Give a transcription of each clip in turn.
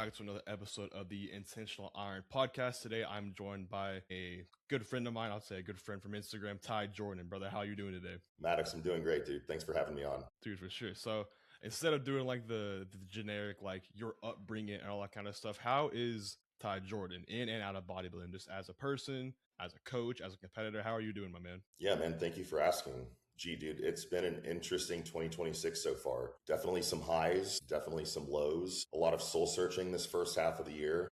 back to another episode of the Intentional Iron Podcast. Today, I'm joined by a good friend of mine. I'll say a good friend from Instagram, Ty Jordan. Brother, how are you doing today? Maddox, I'm doing great, dude. Thanks for having me on. Dude, for sure. So instead of doing like the generic, like your upbringing and all that kind of stuff, how is Ty Jordan in and out of bodybuilding, just as a person, as a coach, as a competitor? How are you doing, my man? Yeah, man. Thank you for asking. Gee, dude, it's been an interesting 2026 so far. Definitely some highs, definitely some lows. A lot of soul searching this first half of the year.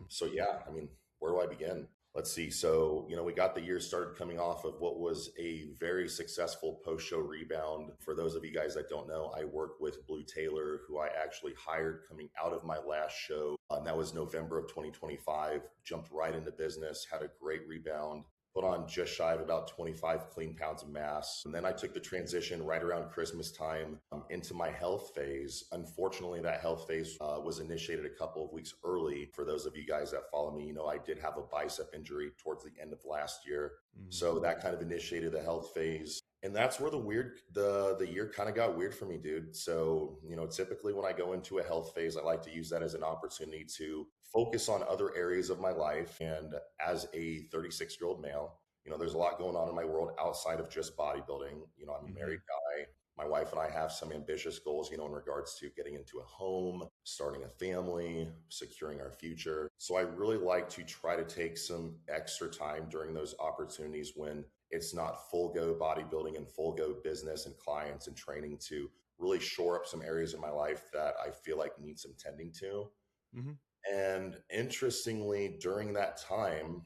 So yeah, I mean, where do I begin? Let's see. So, we got the year started coming off of what was a very successful post-show rebound. For those of you guys that don't know, I work with Blue Taylor, who I actually hired coming out of my last show. And that was November of 2025. Jumped right into business, had a great rebound. Put on just shy of about 25 clean pounds of mass. And then I took the transition right around Christmas time into my health phase. Unfortunately, that health phase was initiated a couple of weeks early. For those of you guys that follow me, I did have a bicep injury towards the end of last year. So that kind of initiated the health phase. And that's where the year kind of got weird for me, dude. So, typically when I go into a health phase, I like to use that as an opportunity to focus on other areas of my life. And as a 36-year-old male, there's a lot going on in my world outside of just bodybuilding. I'm a married guy. My wife and I have some ambitious goals, in regards to getting into a home, starting a family, securing our future. So I really like to try to take some extra time during those opportunities when it's not full go bodybuilding and full go business and clients and training to really shore up some areas of my life that I feel like need some tending to. And interestingly, during that time,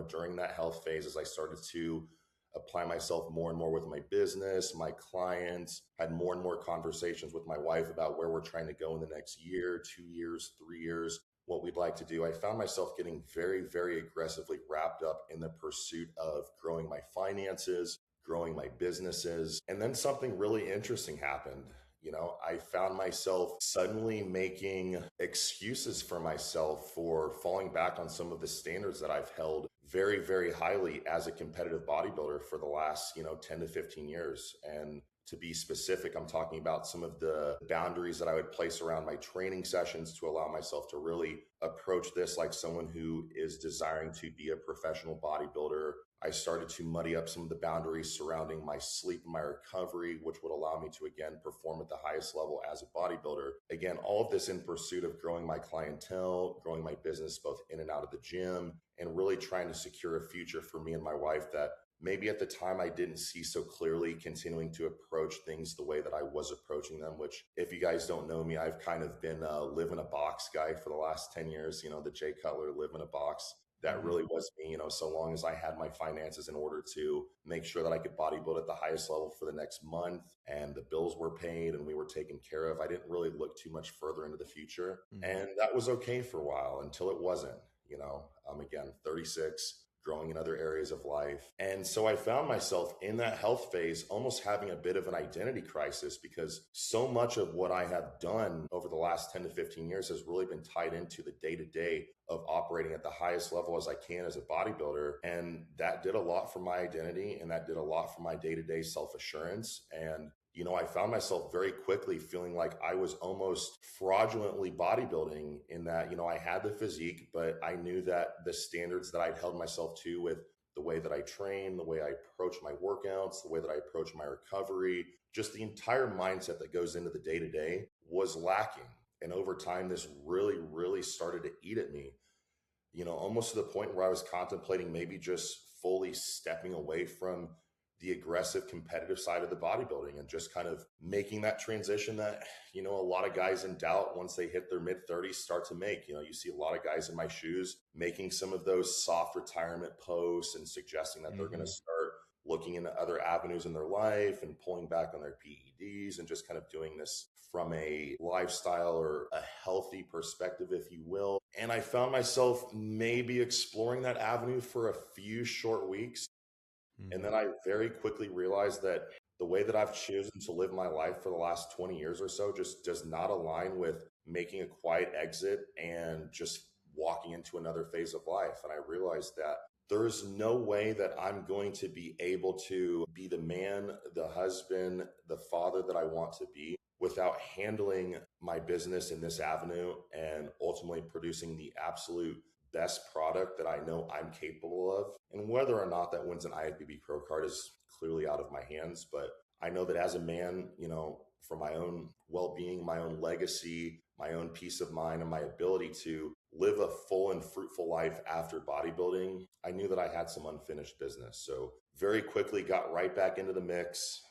during that health phase, as I started to apply myself more and more with my business, my clients, had more and more conversations with my wife about where we're trying to go in the next year, 2 years, 3 years, what we'd like to do. I found myself getting very, very aggressively wrapped up in the pursuit of growing my finances, growing my businesses. And then something really interesting happened. I found myself suddenly making excuses for myself for falling back on some of the standards that I've held very, very highly as a competitive bodybuilder for the last, 10 to 15 years. And to be specific, I'm talking about some of the boundaries that I would place around my training sessions to allow myself to really approach this like someone who is desiring to be a professional bodybuilder. I started to muddy up some of the boundaries surrounding my sleep and my recovery, which would allow me to, again, perform at the highest level as a bodybuilder. Again, all of this in pursuit of growing my clientele, growing my business both in and out of the gym, and really trying to secure a future for me and my wife that maybe at the time I didn't see so clearly, continuing to approach things the way that I was approaching them, which if you guys don't know me, I've kind of been a live in a box guy for the last 10 years, the Jay Cutler live in a box. That really was me, so long as I had my finances in order to make sure that I could bodybuild at the highest level for the next month and the bills were paid and we were taken care of. I didn't really look too much further into the future. And that was okay for a while until it wasn't, I'm again 36, growing in other areas of life. And so I found myself in that health phase almost having a bit of an identity crisis because so much of what I have done over the last 10 to 15 years has really been tied into the day-to-day of operating at the highest level as I can as a bodybuilder. And that did a lot for my identity and that did a lot for my day-to-day self-assurance. And I found myself very quickly feeling like I was almost fraudulently bodybuilding in that, I had the physique, but I knew that the standards that I'd held myself to with the way that I train, the way I approach my workouts, the way that I approach my recovery, just the entire mindset that goes into the day-to-day was lacking. And over time, this really, really started to eat at me, almost to the point where I was contemplating maybe just fully stepping away from the aggressive competitive side of the bodybuilding and just kind of making that transition that, a lot of guys in doubt once they hit their mid-30s start to make. You see a lot of guys in my shoes making some of those soft retirement posts and suggesting that they're going to start looking into other avenues in their life and pulling back on their PEDs and just kind of doing this from a lifestyle or a healthy perspective, if you will. And I found myself maybe exploring that avenue for a few short weeks. And then I very quickly realized that the way that I've chosen to live my life for the last 20 years or so just does not align with making a quiet exit and just walking into another phase of life. And I realized that there's no way that I'm going to be able to be the man, the husband, the father that I want to be without handling my business in this avenue and ultimately producing the absolute best product that I know I'm capable of. And whether or not that wins an IFBB Pro card is clearly out of my hands, but I know that as a man, for my own well-being, my own legacy, my own peace of mind, and my ability to live a full and fruitful life after bodybuilding, I knew that I had some unfinished business. So very quickly got right back into the mix.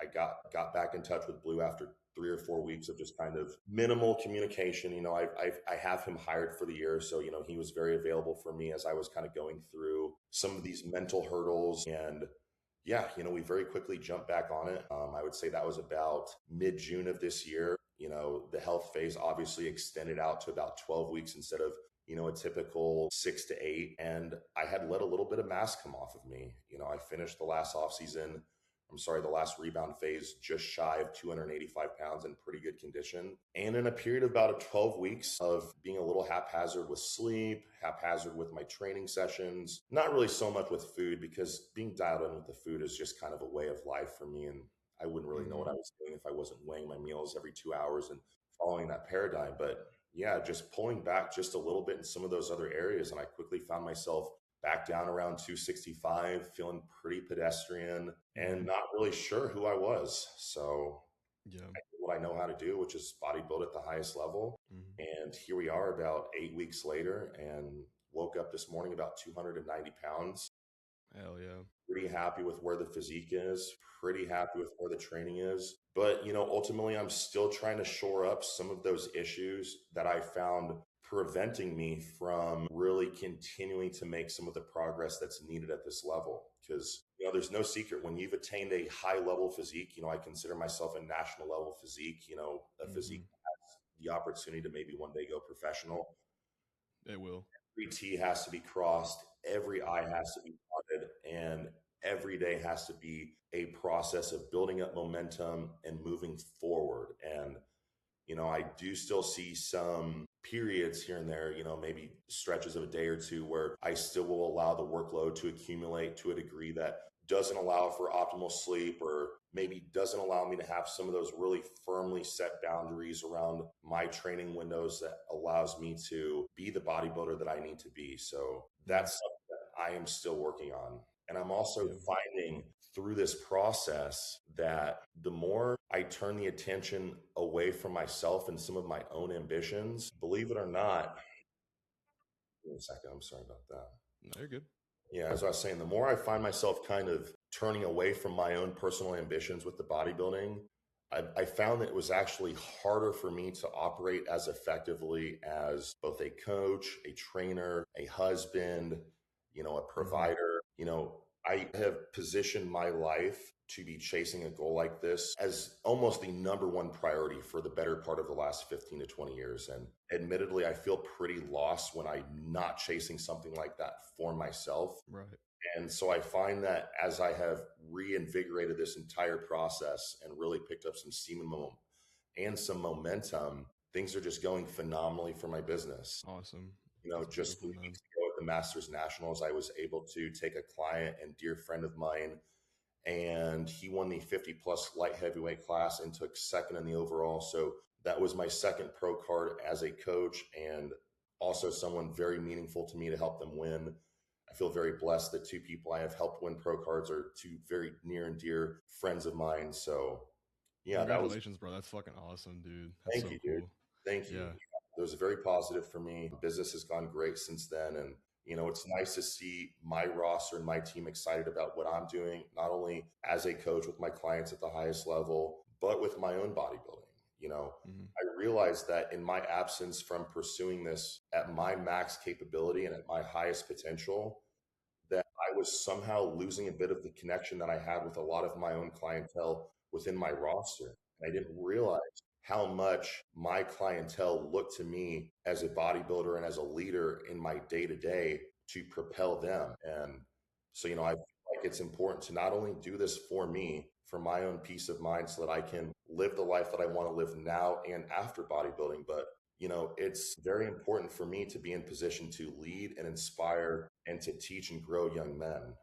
I got back in touch with Blue after 3 or 4 weeks of just kind of minimal communication. I have him hired for the year. So, he was very available for me as I was kind of going through some of these mental hurdles. And yeah, we very quickly jumped back on it. I would say that was about mid-June of this year. The health phase obviously extended out to about 12 weeks instead of, a typical 6 to 8. And I had let a little bit of mass come off of me. I finished the last the last rebound phase just shy of 285 pounds in pretty good condition. And in a period of about 12 weeks of being a little haphazard with sleep, haphazard with my training sessions, not really so much with food, because being dialed in with the food is just kind of a way of life for me. And I wouldn't really know what I was doing if I wasn't weighing my meals every 2 hours and following that paradigm. But yeah, just pulling back just a little bit in some of those other areas. And I quickly found myself back down around 265, feeling pretty pedestrian and not really sure who I was. So yeah, I did what I know how to do, which is bodybuild at the highest level. And here we are about 8 weeks later, and woke up this morning about 290 pounds. Hell yeah. Pretty happy with where the physique is, pretty happy with where the training is. But, ultimately, I'm still trying to shore up some of those issues that I found preventing me from really continuing to make some of the progress that's needed at this level. Because, there's no secret when you've attained a high level physique, I consider myself a national level physique, a physique that has the opportunity to maybe one day go professional. It will. Every T has to be crossed, every I has to be dotted, and every day has to be a process of building up momentum and moving forward. And I do still see some periods here and there, maybe stretches of a day or two where I still will allow the workload to accumulate to a degree that doesn't allow for optimal sleep, or maybe doesn't allow me to have some of those really firmly set boundaries around my training windows that allows me to be the bodybuilder that I need to be. So that's something that I am still working on. And I'm also finding through this process that the more I turn the attention away from myself and some of my own ambitions, believe it or not, wait a second, I'm sorry about that. No, you're good. Yeah, as I was saying, the more I find myself kind of turning away from my own personal ambitions with the bodybuilding, I found that it was actually harder for me to operate as effectively as both a coach, a trainer, a husband, a provider. I have positioned my life to be chasing a goal like this as almost the number one priority for the better part of the last 15 to 20 years. And admittedly, I feel pretty lost when I'm not chasing something like that for myself. Right. And so I find that as I have reinvigorated this entire process and really picked up some steam and some momentum, things are just going phenomenally for my business. Awesome. Just 3 weeks ago at the Masters Nationals, I was able to take a client and dear friend of mine, and he won the 50 plus light heavyweight class and took second in the overall. So that was my second pro card as a coach, and also someone very meaningful to me to help them win. I feel very blessed that 2 people I have helped win pro cards are 2 very near and dear friends of mine. So yeah, congratulations, bro. That's fucking awesome, dude. That's thank so you, cool. dude. Thank you. Yeah. It was very positive for me. Business has gone great since then. And, it's nice to see my roster and my team excited about what I'm doing, not only as a coach with my clients at the highest level, but with my own bodybuilding. I realized that in my absence from pursuing this at my max capability and at my highest potential, that I was somehow losing a bit of the connection that I had with a lot of my own clientele within my roster. And I didn't realize how much my clientele looked to me as a bodybuilder and as a leader in my day to day to propel them. And so, I feel like it's important to not only do this for me, for my own peace of mind, so that I can live the life that I want to live now and after bodybuilding, but it's very important for me to be in position to lead and inspire and to teach and grow young men.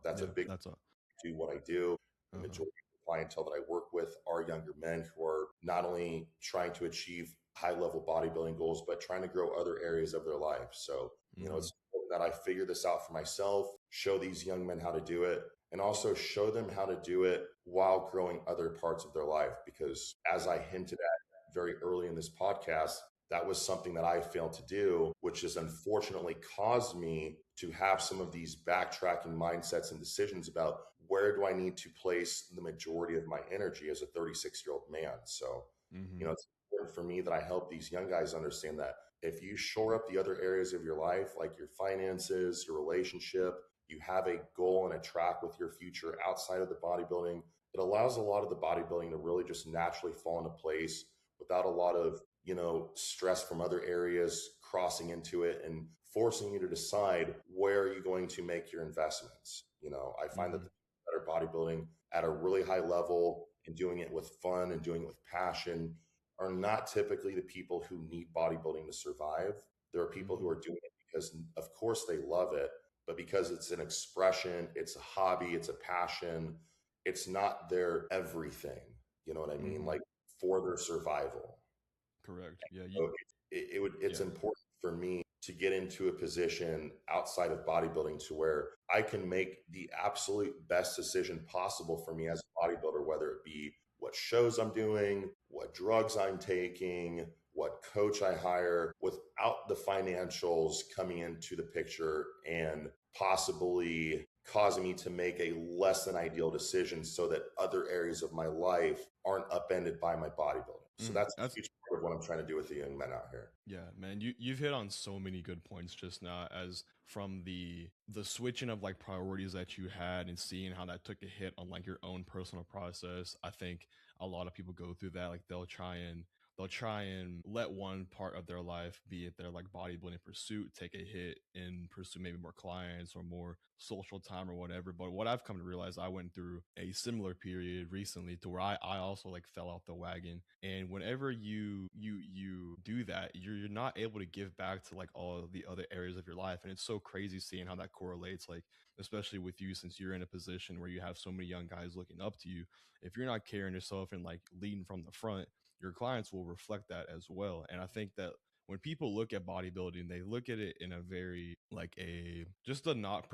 That's a big to what I do. The majority clientele that I work with are younger men who are not only trying to achieve high level bodybuilding goals, but trying to grow other areas of their life. So, it's important that I figure this out for myself, show these young men how to do it, and also show them how to do it while growing other parts of their life. Because as I hinted at very early in this podcast, that was something that I failed to do, which has unfortunately caused me to have some of these backtracking mindsets and decisions about where do I need to place the majority of my energy as a 36-year-old man. So, it's important for me that I help these young guys understand that if you shore up the other areas of your life, like your finances, your relationship, you have a goal and a track with your future outside of the bodybuilding, it allows a lot of the bodybuilding to really just naturally fall into place without a lot of, stress from other areas crossing into it and forcing you to decide where are you going to make your investments. I find that the better bodybuilding at a really high level and doing it with fun and doing it with passion are not typically the people who need bodybuilding to survive. There are people who are doing it because, of course, they love it, but because it's an expression, it's a hobby, it's a passion, it's not their everything. You know what I mean? Like for their survival. Correct. Yeah. So it's important for me to get into a position outside of bodybuilding to where I can make the absolute best decision possible for me as a bodybuilder, whether it be what shows I'm doing, what drugs I'm taking, what coach I hire, without the financials coming into the picture and possibly causing me to make a less than ideal decision so that other areas of my life aren't upended by my bodybuilding. So that's a huge part of what I'm trying to do with the young men out here. Yeah, man, you've hit on so many good points just now, as from the switching of like priorities that you had and seeing how that took a hit on like your own personal process. I think a lot of people go through that. Like they'll try and let one part of their life, be it their like bodybuilding pursuit, take a hit and pursue maybe more clients or more social time or whatever. But what I've come to realize, I went through a similar period recently to where I also like fell off the wagon. And whenever you do that, you're not able to give back to like all the other areas of your life. And it's so crazy seeing how that correlates, like especially with you, since you're in a position where you have so many young guys looking up to you. If you're not carrying yourself and like leading from the front, your clients will reflect that as well. And I think that when people look at bodybuilding, they look at it in a very like a just the not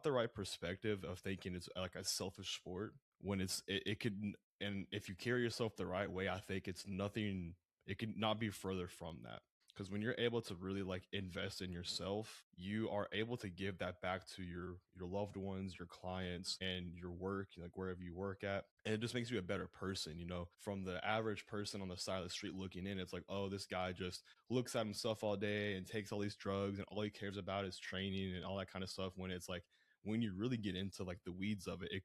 the right perspective of thinking it's like a selfish sport, when it could. And if you carry yourself the right way, I think it's nothing, it could not be further from that. Because when you're able to really like invest in yourself, you are able to give that back to your loved ones, your clients, and your work, like wherever you work at. And it just makes you a better person. From the average person on the side of the street looking in, it's like, oh, this guy just looks at himself all day and takes all these drugs and all he cares about is training and all that kind of stuff. When it's like, when you really get into like the weeds of it, it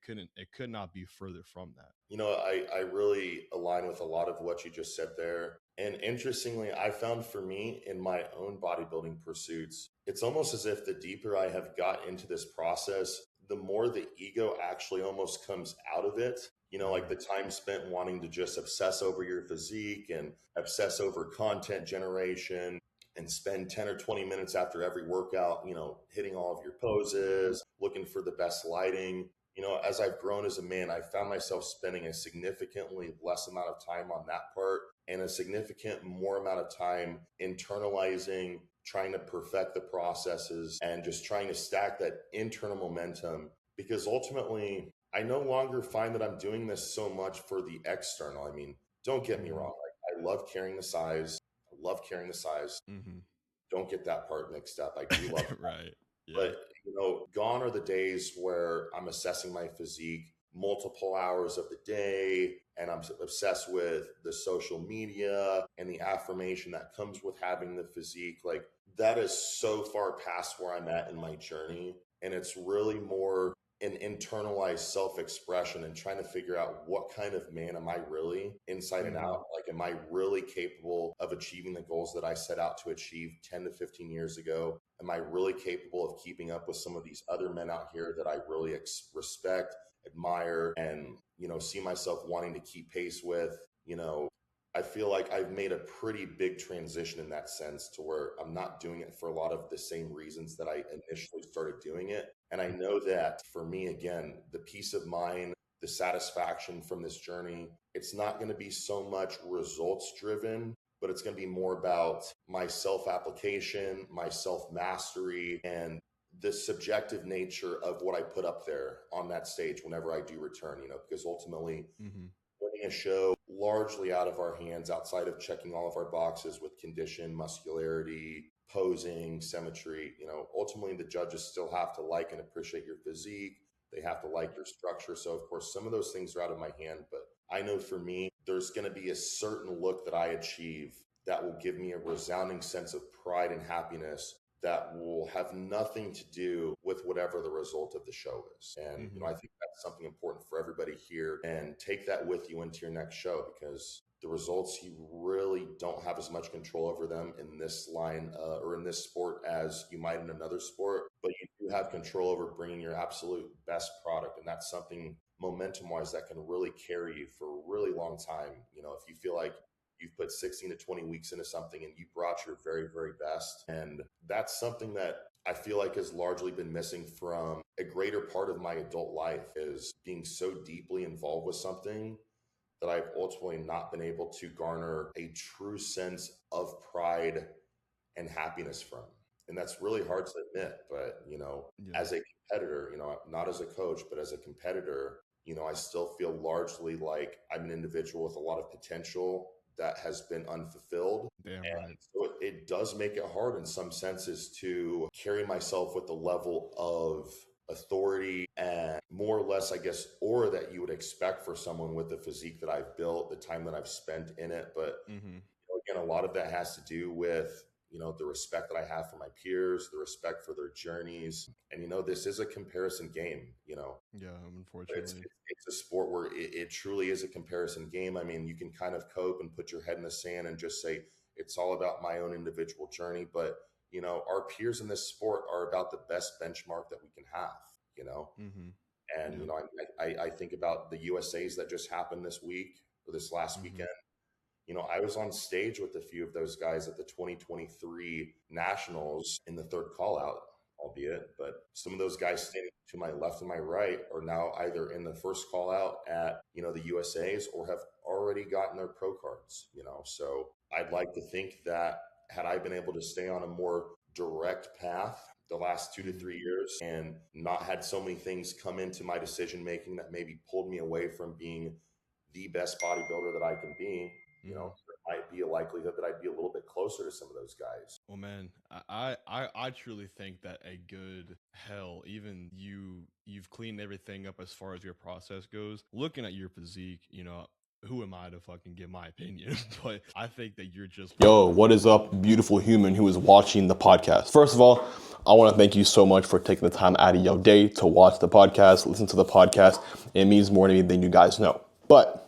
could not be further from that. I really align with a lot of what you just said there. And interestingly, I found for me in my own bodybuilding pursuits, it's almost as if the deeper I have got into this process, the more the ego actually almost comes out of it. Like the time spent wanting to just obsess over your physique and obsess over content generation and spend 10 or 20 minutes after every workout, hitting all of your poses, looking for the best lighting. As I've grown as a man, I found myself spending a significantly less amount of time on that part and a significant more amount of time internalizing, trying to perfect the processes and just trying to stack that internal momentum. Because ultimately, I no longer find that I'm doing this so much for the external. I mean, don't get me wrong. Like, I love carrying the size. I love carrying the size. Don't get that part mixed up. I do love it. Right. Yeah. But, gone are the days where I'm assessing my physique multiple hours of the day and I'm obsessed with the social media and the affirmation that comes with having the physique. Like, that is so far past where I'm at in my journey. And it's really more an internalized self-expression and trying to figure out what kind of man am I really inside and out? Like, am I really capable of achieving the goals that I set out to achieve 10 to 15 years ago? Am I really capable of keeping up with some of these other men out here that I really respect, admire, and, see myself wanting to keep pace with? I feel like I've made a pretty big transition in that sense to where I'm not doing it for a lot of the same reasons that I initially started doing it. And I know that for me, again, the peace of mind the satisfaction from this journey. It's not going to be so much results driven, but it's going to be more about my self-application, my self-mastery, and the subjective nature of what I put up there on that stage whenever I do return, because ultimately winning a show largely out of our hands, outside of checking all of our boxes with condition, muscularity, posing, symmetry, ultimately the judges still have to like and appreciate your physique. They have to like your structure. So of course, some of those things are out of my hand, but I know for me, there's going to be a certain look that I achieve that will give me a resounding sense of pride and happiness that will have nothing to do with whatever the result of the show is. And, I think that's something important for everybody here, and take that with you into your next show, because the results, you really don't have as much control over them in this line or in this sport as you might in another sport, but you do have control over bringing your absolute best product. And that's something momentum wise that can really carry you for a really long time. If you feel like you've put 16 to 20 weeks into something and you brought your very, very best. And that's something that I feel like has largely been missing from a greater part of my adult life, is being so deeply involved with something that I've ultimately not been able to garner a true sense of pride and happiness from. And that's really hard to admit, but as a competitor, not as a coach, but as a competitor, I still feel largely like I'm an individual with a lot of potential that has been unfulfilled. Damn And right. so it does make it hard in some senses to carry myself with the level of authority and more or less, I guess, aura that you would expect for someone with the physique that I've built, the time that I've spent in it. But again, a lot of that has to do with the respect that I have for my peers, the respect for their journeys. And this is a comparison game. Yeah, It's, unfortunately. it's a sport where it truly is a comparison game. I mean, you can kind of cope and put your head in the sand and just say it's all about my own individual journey. But our peers in this sport are about the best benchmark that we can have. And Yep. I think about the USA's that just happened this week or this last weekend. I was on stage with a few of those guys at the 2023 Nationals in the third call out, albeit, but some of those guys standing to my left and my right are now either in the first call out at, the USA's or have already gotten their pro cards, So I'd like to think that had I been able to stay on a more direct path the last 2 to 3 years and not had so many things come into my decision making that maybe pulled me away from being the best bodybuilder that I can be, there might be a likelihood that I'd be a little bit closer to some of those guys. Well, man, I truly think that a good hell, even you've cleaned everything up as far as your process goes. Looking at your physique, who am I to fucking give my opinion? But I think that you're just yo. What is up, beautiful human who is watching the podcast? First of all, I want to thank you so much for taking the time out of your day to watch the podcast, listen to the podcast. It means more to me than you guys know. But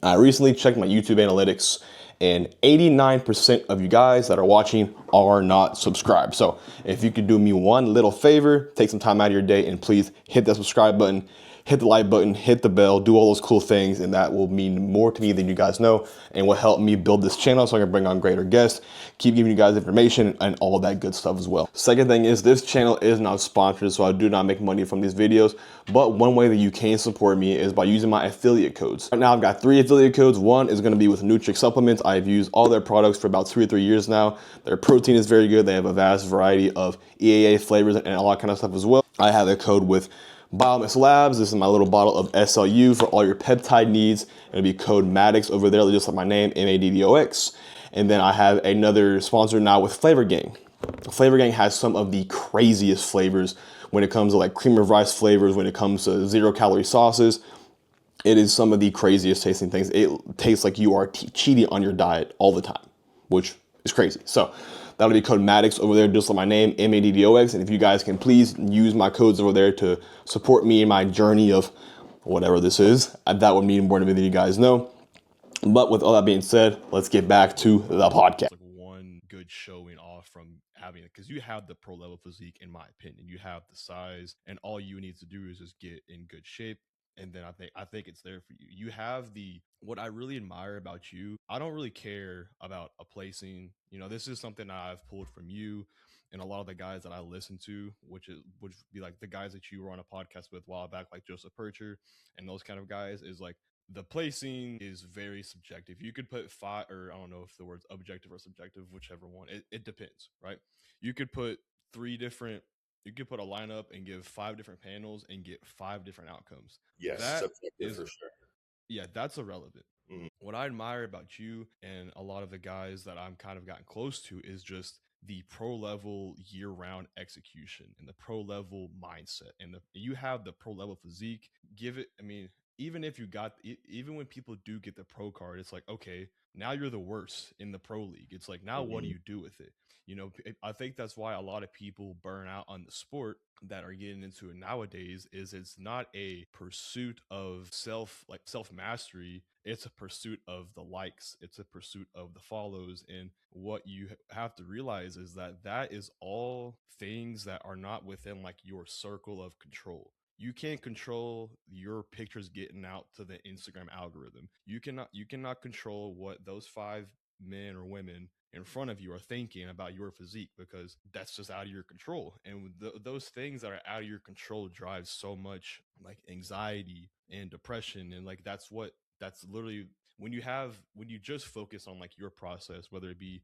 I recently checked my YouTube analytics, and 89% of you guys that are watching are not subscribed. So if you could do me one little favor, take some time out of your day and please hit that subscribe button, hit the like button, hit the bell, do all those cool things, and that will mean more to me than you guys know and will help me build this channel so I can bring on greater guests, keep giving you guys information and all that good stuff as well. Second thing is, this channel is not sponsored, so I do not make money from these videos, but one way that you can support me is by using my affiliate codes. Right now I've got 3 affiliate codes. One is going to be with Nutrix Supplements. I've used all their products for about 2 or 3 years now. Their protein is very good. They have a vast variety of EAA flavors and all that kind of stuff as well. I have a code with Biomass Labs. This is my little bottle of SLU for all your peptide needs. It'll be code MADDOX over there, just like my name, MADDOX. And then I have another sponsor now with Flavor Gang. Flavor Gang has some of the craziest flavors when it comes to like cream of rice flavors, when it comes to 0-calorie sauces. It is some of the craziest tasting things. It tastes like you are cheating on your diet all the time, which is crazy. So that'll be code MADDOX over there, just like my name, MADDOX. And if you guys can please use my codes over there to support me in my journey of whatever this is, that would mean more to me than you guys know. But with all that being said, let's get back to the podcast. Like one good showing off from having it, because you have the pro level physique, in my opinion. You have the size, and all you need to do is just get in good shape and then I think it's there for you. You have the what I really admire about you. I don't really care about a placing. You know, this is something I've pulled from you and a lot of the guys that I listen to, which would be like the guys that you were on a podcast with a while back, like Joseph Percher and those kind of guys, is like the placing is very subjective. You could put five, or I don't know if the word's objective or subjective, whichever one. It depends, right? You could put you could put a lineup and give 5 different panels and get 5 different outcomes. Yes, That subjective is, for sure. yeah, that's irrelevant. Mhm. What I admire about you and a lot of the guys that I'm kind of gotten close to is just the pro level year round execution and the pro level mindset. And you have the pro level physique. Give it, I mean, even if you got, even when people do get the pro card, it's like, okay, now you're the worst in the pro league. It's like, now what do Mhm. you do with it? You know, I think that's why a lot of people burn out on the sport that are getting into it nowadays. Is it's not a pursuit of self mastery. It's a pursuit of the likes. It's a pursuit of the follows. And what you have to realize is that that is all things that are not within like your circle of control. You can't control your pictures getting out to the Instagram algorithm. You cannot control what those 5 men or women in front of you are thinking about your physique, because that's just out of your control. And those things that are out of your control drive so much like anxiety and depression. And like that's literally when you just focus on like your process, whether it be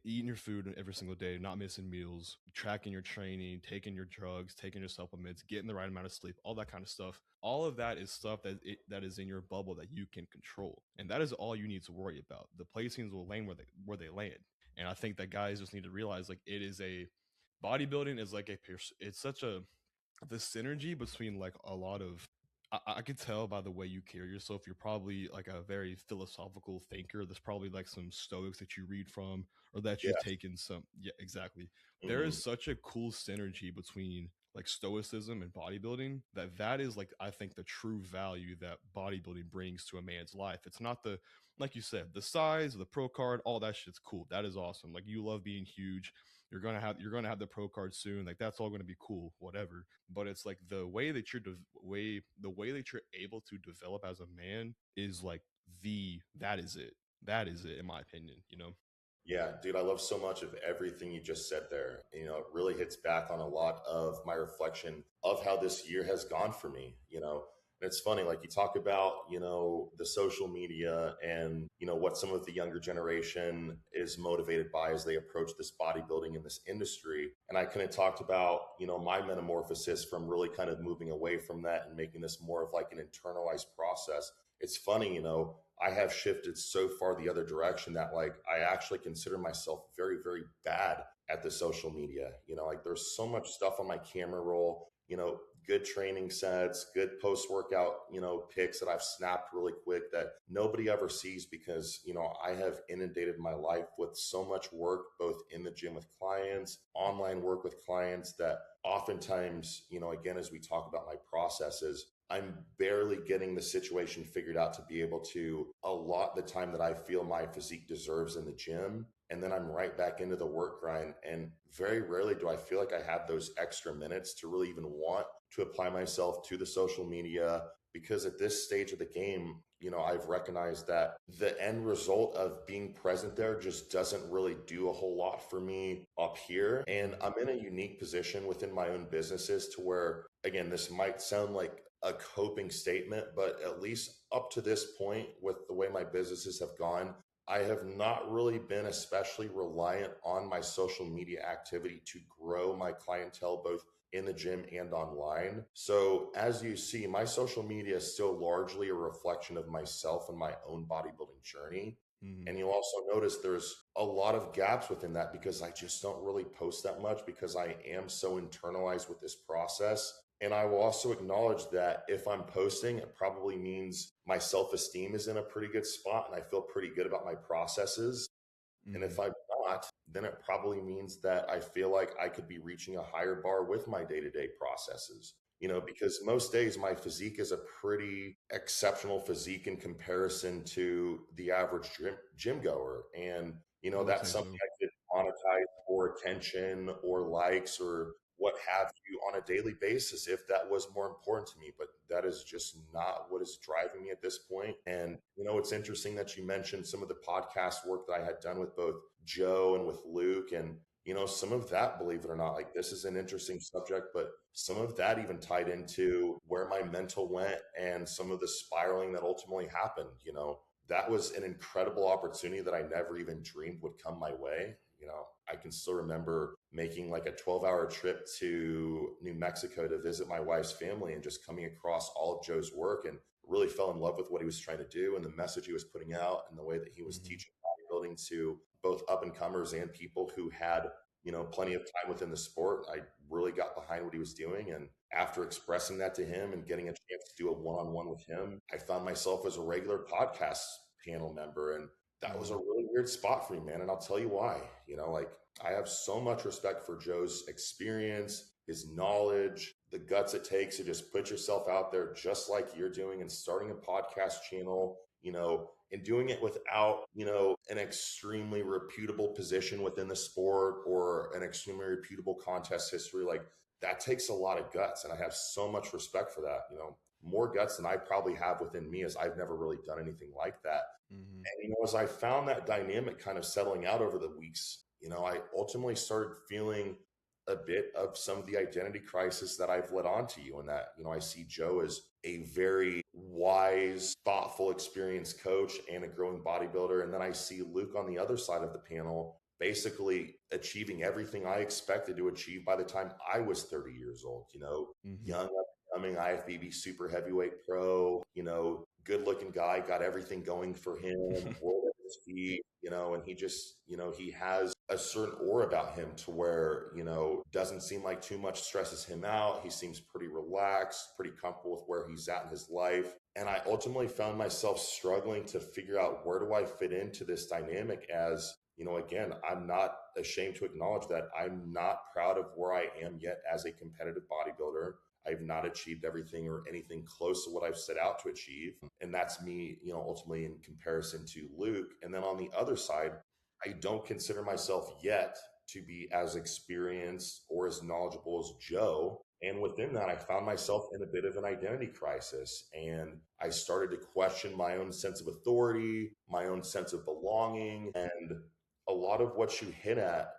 eating your food every single day, not missing meals, tracking your training, taking your drugs, taking your supplements, getting the right amount of sleep, all that kind of stuff. All of that is stuff that is in your bubble that you can control, and that is all you need to worry about. The placings will land where they land, and I think that guys just need to realize like it is a bodybuilding is like it's such a the synergy between like a lot of I could tell by the way you carry yourself. You're probably like a very philosophical thinker. There's probably like some Stoics that you read from, or that you've Yes. taken some. Yeah, exactly. There is Mhm. such a cool synergy between like Stoicism and bodybuilding that is like I think the true value that bodybuilding brings to a man's life. It's not the like you said the size, the pro card, all that shit's cool. That is awesome. Like you love being huge. You're gonna have the pro card soon. Like that's all gonna be cool, whatever. But it's like the way that you're able to develop as a man is like that is it. That is it, in my opinion. You know. Yeah, dude, I love so much of everything you just said there. You know, it really hits back on a lot of my reflection of how this year has gone for me, you know. And it's funny, like you talk about, you know, the social media and, you know, what some of the younger generation is motivated by as they approach this bodybuilding in this industry. And I kind of talked about, you know, my metamorphosis from really kind of moving away from that and making this more of like an internalized process. It's funny, you know, I have shifted so far the other direction that like I actually consider myself very, very bad at the social media. You know, like there's so much stuff on my camera roll, you know, good training sets, good post workout, you know, pics that I've snapped really quick that nobody ever sees because, you know, I have inundated my life with so much work, both in the gym with clients, online work with clients that oftentimes, you know, again, as we talk about my processes, I'm barely getting the situation figured out to be able to allot the time that I feel my physique deserves in the gym. And then I'm right back into the work grind. And very rarely do I feel like I have those extra minutes to really even want to apply myself to the social media. Because at this stage of the game, you know, I've recognized that the end result of being present there just doesn't really do a whole lot for me up here. And Mm-hmm. I'm in a unique position within my own businesses to where, again, this might sound like a coping statement, but at least up to this point, with the way my businesses have gone, I have not really been especially reliant on my social media activity to grow my clientele both in the gym and online. So, as you see, my social media is still largely a reflection of myself and my own bodybuilding journey. Mm-hmm. And you'll also notice there's a lot of gaps within that because I just don't really post that much because I am so internalized with this process. And I will also acknowledge that if I'm posting, it probably means my self esteem is in a pretty good spot and I feel pretty good about my processes. And Mm-hmm. if I'm not, then it probably means that I feel like I could be reaching a higher bar with my day to day processes. You know, because most days my physique is a pretty exceptional physique in comparison to the average gym goer. And, you I know, would that's say something so. I could monetize for attention or likes or what have you on a daily basis if that was more important to me. But That is just not what is driving me at this point. And, it's interesting that you mentioned some of the podcast work that I had done with both Joe and with Luke. And, some of that, believe it or not, like this is an interesting subject, but some of that even tied into where my mental went and some of the spiraling that ultimately happened. That was an incredible opportunity that I never even dreamed would come my way. I can still remember making like a 12-hour trip to New Mexico to visit my wife's family and just coming across all of Joe's work and really fell in love with what he was trying to do and the message he was putting out and the way that he was teaching bodybuilding to both up and comers and people who had, plenty of time within the sport. I really got behind what he was doing. And after expressing that to him and getting a chance to do a one-on-one with him, I found myself as a regular podcast panel member. And that was a really weird spot for me, man. And I'll tell you why. Like I have so much respect for Joe's experience, his knowledge, the guts it takes to just put yourself out there just like you're doing and starting a podcast channel, and doing it without, an extremely reputable position within the sport or an extremely reputable contest history. Like that takes a lot of guts. And I have so much respect for that, more guts than I probably have within me, as I've never really done anything like that. And, as I found that dynamic kind of settling out over the weeks, I ultimately started feeling a bit of some of the identity crisis that I've led on to you. And that, I see Joe as a very wise, thoughtful, experienced coach and a growing bodybuilder. And then I see Luke on the other side of the panel, basically achieving everything I expected to achieve by the time I was 30 years old, young, upcoming IFBB super heavyweight pro, good looking guy, got everything going for him, world at his feet, and he just, he has a certain aura about him to where, doesn't seem like too much stresses him out. He seems pretty relaxed, pretty comfortable with where he's at in his life. And I ultimately found myself struggling to figure out, where do I fit into this dynamic? As, again, I'm not ashamed to acknowledge that I'm not proud of where I am yet as a competitive bodybuilder. I've not achieved everything or anything close to what I've set out to achieve. And that's me, ultimately in comparison to Luke. And then on the other side, I don't consider myself yet to be as experienced or as knowledgeable as Joe. And within that, I found myself in a bit of an identity crisis. And I started to question my own sense of authority, my own sense of belonging, and a lot of what you hit at,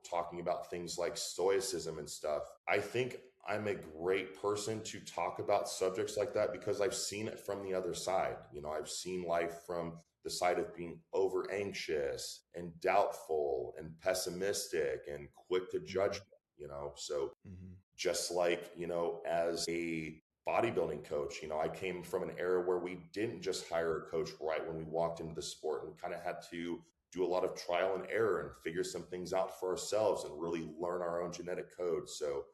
talking about things like stoicism and stuff. I think I'm a great person to talk about subjects like that because I've seen it from the other side. I've seen life from the side of being over anxious and doubtful and pessimistic and quick to judgment, so just like, as a bodybuilding coach, I came from an era where we didn't just hire a coach right when we walked into the sport, and we kind of had to do a lot of trial and error and figure some things out for ourselves and really learn our own genetic code. So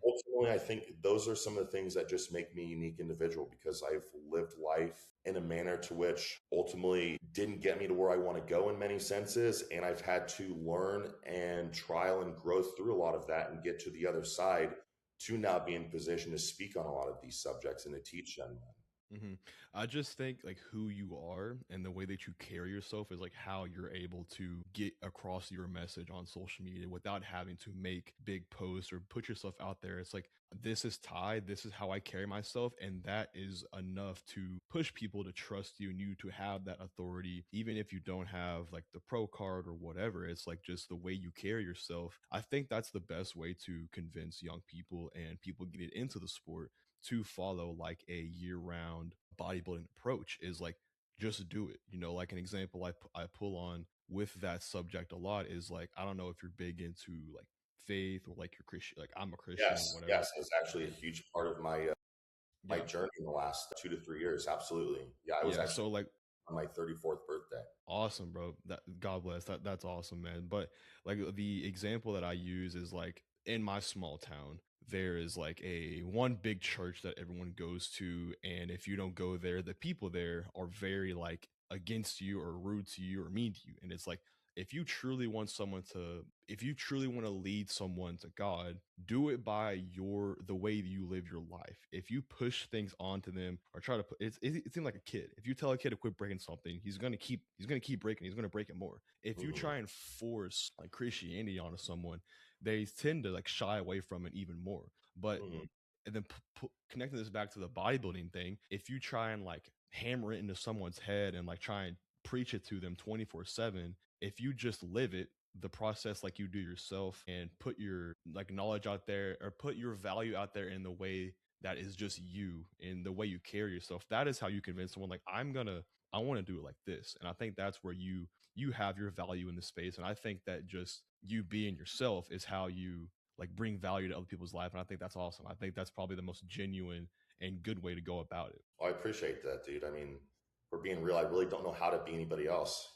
ultimately, I think those are some of the things that just make me a unique individual, because I've lived life in a manner to which ultimately didn't get me to where I want to go in many senses. And I've had to learn and trial and grow through a lot of that and get to the other side to now be in position to speak on a lot of these subjects and to teach them. I just think like who you are and the way that you carry yourself is like how you're able to get across your message on social media without having to make big posts or put yourself out there. It's like, this is Ty, this is how I carry myself, and that is enough to push people to trust you and you to have that authority, even if you don't have like the pro card or whatever. It's like just the way you carry yourself. I think that's the best way to convince young people and people getting into the sport to follow like a year-round bodybuilding approach, is like, just do it. Like an example I pull on with that subject a lot is like, I don't know if you're big into like faith or like you're Christian, like I'm a Christian or whatever. Yes, it's actually a huge part of my journey in the last 2 to 3 years. Absolutely. Yeah, I was actually so like on my 34th birthday. Awesome, bro. That, God bless. That's awesome, man. But like the example that I use is like, in my small town, there is like a one big church that everyone goes to, and if you don't go there, the people there are very like against you or rude to you or mean to you. And it's like, if you truly want to lead someone to God, do it by the way that you live your life. If you push things onto them or try to put it seems like a kid. If you tell a kid to quit breaking something, he's gonna keep breaking. He's gonna break it more. If you try and force like Christianity onto someone, they tend to like shy away from it even more. But and then connecting this back to the bodybuilding thing, if you try and like hammer it into someone's head and like try and preach it to them 24/7, if you just live it, the process like you do yourself, and put your like knowledge out there, or put your value out there in the way that is just you, in the way you carry yourself, that is how you convince someone like, I want to do it like this. And I think that's where you have your value in the space. And I think that just you being yourself is how you like bring value to other people's life. And I think that's awesome. I think that's probably the most genuine and good way to go about it. Well, I appreciate that, dude. I mean, for being real, I really don't know how to be anybody else.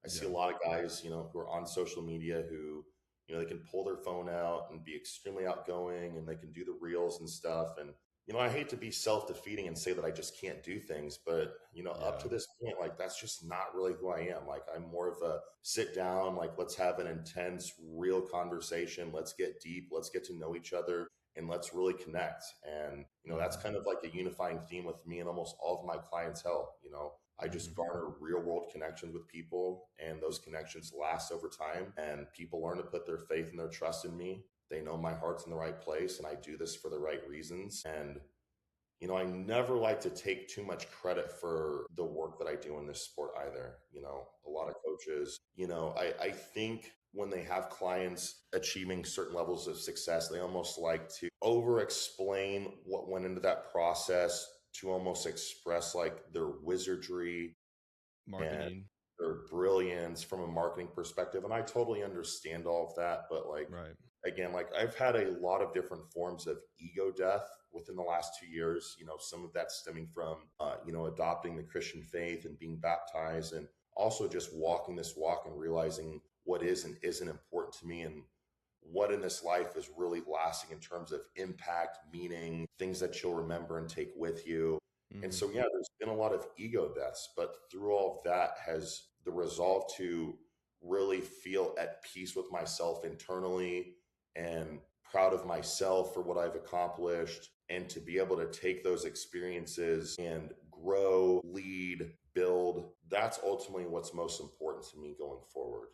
I see a Yeah. lot of guys, who are on social media who, they can pull their phone out and be extremely outgoing, and they can do the reels and stuff. And, I hate to be self-defeating and say that I just can't do things, but, up Yeah. to this point, like, that's just not really who I am. Like, I'm more of a sit down, like, let's have an intense, real conversation. Let's get deep. Let's get to know each other, and let's really connect. And, that's kind of like a unifying theme with me and almost all of my clientele. I just garner real world connections with people, and those connections last over time, and people learn to put their faith and their trust in me. They know my heart's in the right place, and I do this for the right reasons. And I never like to take too much credit for the work that I do in this sport either. A lot of coaches, I think when they have clients achieving certain levels of success, they almost like to over explain what went into that process to almost express like their wizardry and Marketing. their brilliance from a marketing perspective. And I totally understand all of that. But like, Right. again, like I've had a lot of different forms of ego death within the last 2 years. Some of that stemming from, adopting the Christian faith and being baptized, and also just walking this walk and realizing what is and isn't important to me, and what in this life is really lasting in terms of impact, meaning, things that you'll remember and take with you. And so, yeah, there's been a lot of ego deaths, but through all of that has the resolve to really feel at peace with myself internally, and proud of myself for what I've accomplished, and to be able to take those experiences and grow, lead, build. That's ultimately what's most important to me going forward.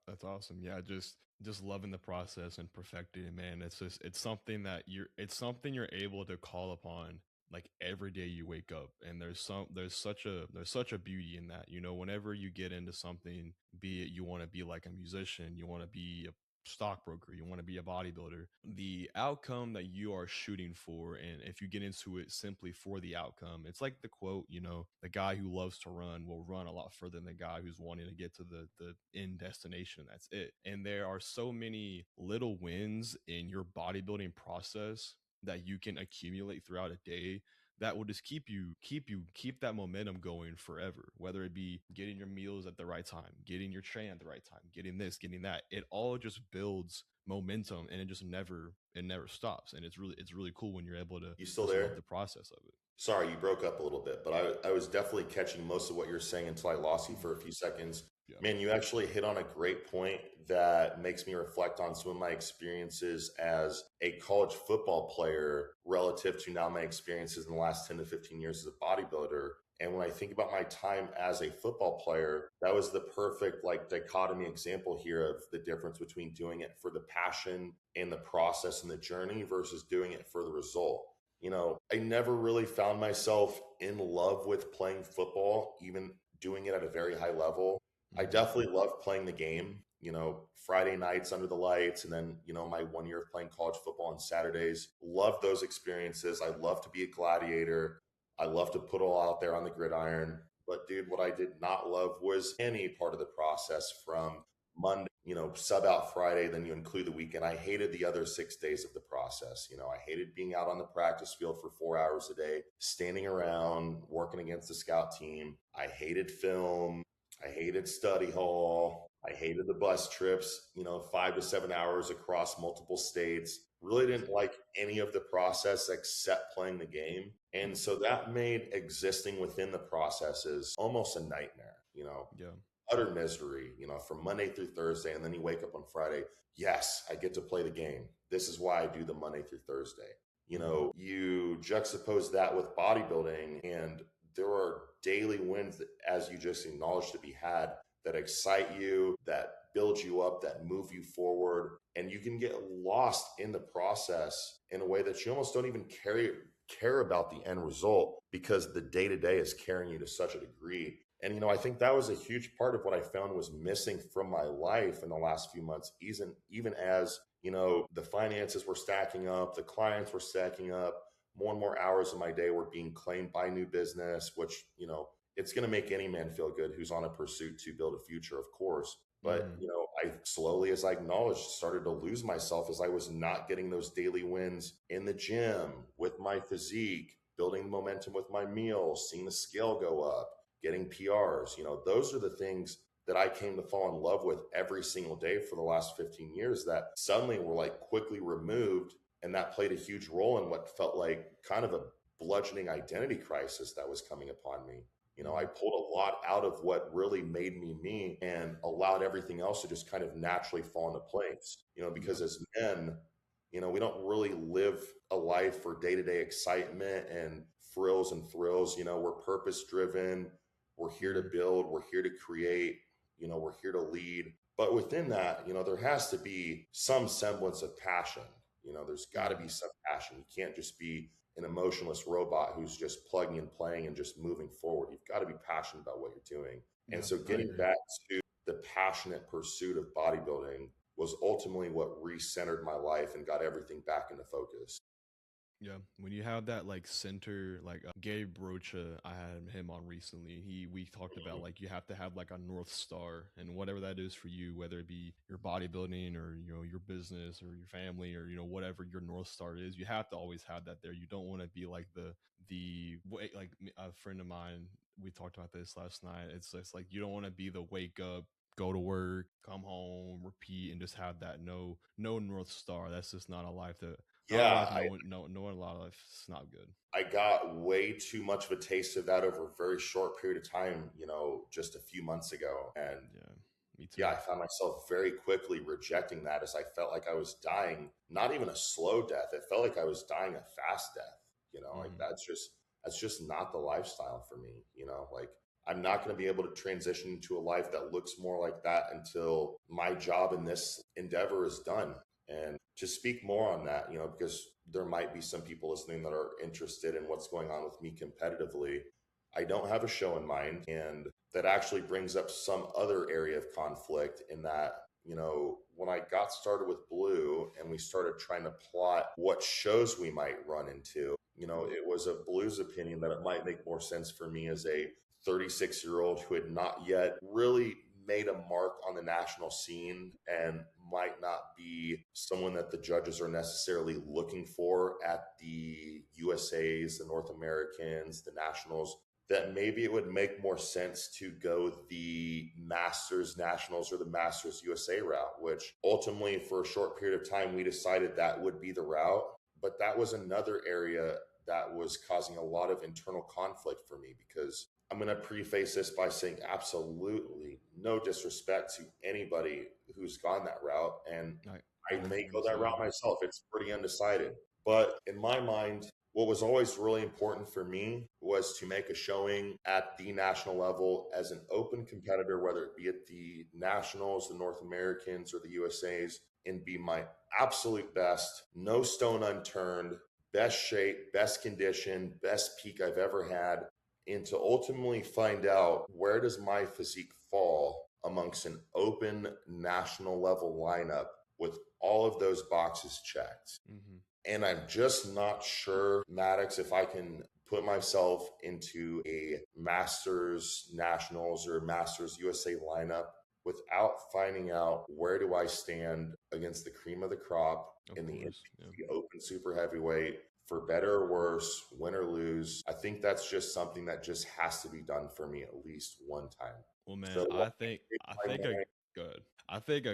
That's awesome. Yeah, just loving the process and perfecting it, man. It's something that you're able to call upon like every day you wake up. And there's such a beauty in that. Whenever you get into something, be it you want to be like a musician, you want to be a stockbroker, you want to be a bodybuilder, the outcome that you are shooting for, and if you get into it simply for the outcome, it's like the quote, the guy who loves to run will run a lot further than the guy who's wanting to get to the end destination. That's it. And there are so many little wins in your bodybuilding process that you can accumulate throughout a day that will just keep that momentum going forever. Whether it be getting your meals at the right time, getting your train at the right time, getting this, getting that, it all just builds momentum, and it never stops. And it's really cool when you're able to You still just love there? the process of it. Sorry, you broke up a little bit, but I was definitely catching most of what you're saying until I lost you for a few seconds. Yeah. Man, you actually hit on a great point that makes me reflect on some of my experiences as a college football player relative to now my experiences in the last 10 to 15 years as a bodybuilder. And when I think about my time as a football player, that was the perfect like dichotomy example here of the difference between doing it for the passion and the process and the journey versus doing it for the result. I never really found myself in love with playing football, even doing it at a very high level. I definitely love playing the game, Friday nights under the lights, and then, my 1 year of playing college football on Saturdays. Love those experiences. I love to be a gladiator. I love to put it all out there on the gridiron. But dude, what I did not love was any part of the process from Monday, sub out Friday, then you include the weekend. I hated the other 6 days of the process. I hated being out on the practice field for 4 hours a day, standing around, working against the scout team. I hated film. I hated study hall. I hated the bus trips, 5 to 7 hours across multiple states. Really didn't like any of the process except playing the game. And so that made existing within the processes almost a nightmare. Yeah. Utter misery, from Monday through Thursday. And then you wake up on Friday. Yes, I get to play the game. This is why I do the Monday through Thursday. You juxtapose that with bodybuilding, and there are daily wins that, as you just acknowledged, to be had that excite you, that build you up, that move you forward. And you can get lost in the process in a way that you almost don't even care about the end result, because the day to day is carrying you to such a degree. And, I think that was a huge part of what I found was missing from my life in the last few months, even as, the finances were stacking up, the clients were stacking up, more and more hours of my day were being claimed by new business, which, it's going to make any man feel good who's on a pursuit to build a future, of course. But, I slowly, as I acknowledged, started to lose myself as I was not getting those daily wins in the gym with my physique, building momentum with my meals, seeing the scale go up, getting PRs. Those are the things that I came to fall in love with every single day for the last 15 years that suddenly were like quickly removed. And that played a huge role in what felt like kind of a bludgeoning identity crisis that was coming upon me. I pulled a lot out of what really made me me and allowed everything else to just kind of naturally fall into place, because as men, we don't really live a life for day-to-day excitement and frills and thrills. We're purpose driven. We're here to build. We're here to create. We're here to lead. But within that, there has to be some semblance of passion. There's got to be some passion. You can't just be an emotionless robot who's just plugging and playing and just moving forward. You've got to be passionate about what you're doing. And so getting back to the passionate pursuit of bodybuilding was ultimately what recentered my life and got everything back into focus. Yeah, when you have that like center, like Gabe Rocha, I had him on recently. We talked about like you have to have like a North Star, and whatever that is for you, whether it be your bodybuilding or your business or your family or whatever your North Star is, you have to always have that there. You don't want to be like the like a friend of mine. We talked about this last night. It's just like you don't want to be the wake up, go to work, come home, repeat, and just have that no North Star. That's just not a life that. Not a Yeah, life, knowing a lot of life is not good. I got way too much of a taste of that over a very short period of time, just a few months ago. And yeah, me too. I found myself very quickly rejecting that as I felt like I was dying, not even a slow death. It felt like I was dying a fast death, like that's just not the lifestyle for me, like I'm not going to be able to transition into a life that looks more like that until my job in this endeavor is done. And to speak more on that, because there might be some people listening that are interested in what's going on with me competitively. I don't have a show in mind. And that actually brings up some other area of conflict in that, when I got started with Blue and we started trying to plot what shows we might run into, it was a Blue's opinion that it might make more sense for me as a 36-year-old who had not yet really made a mark on the national scene and might not be someone that the judges are necessarily looking for at the USAs, the North Americans, the nationals, that maybe it would make more sense to go the Masters Nationals or the Masters USA route, which ultimately for a short period of time, we decided that would be the route. But that was another area that was causing a lot of internal conflict for me, because I'm going to preface this by saying absolutely no disrespect to anybody who's gone that route. And I may go that route myself. It's pretty undecided. But in my mind, what was always really important for me was to make a showing at the national level as an open competitor, whether it be at the nationals, the North Americans, or the USAs, and be my absolute best, no stone unturned, best shape, best condition, best peak I've ever had, and to ultimately find out where does my physique fall amongst an open national level lineup with all of those boxes checked. And I'm just not sure, Maddox, if I can put myself into a Masters Nationals or Masters USA lineup without finding out where do I stand against the cream of the crop in the open super heavyweight, for better or worse, win or lose. I think that's just something that just has to be done for me at least one time. Well, man, so I think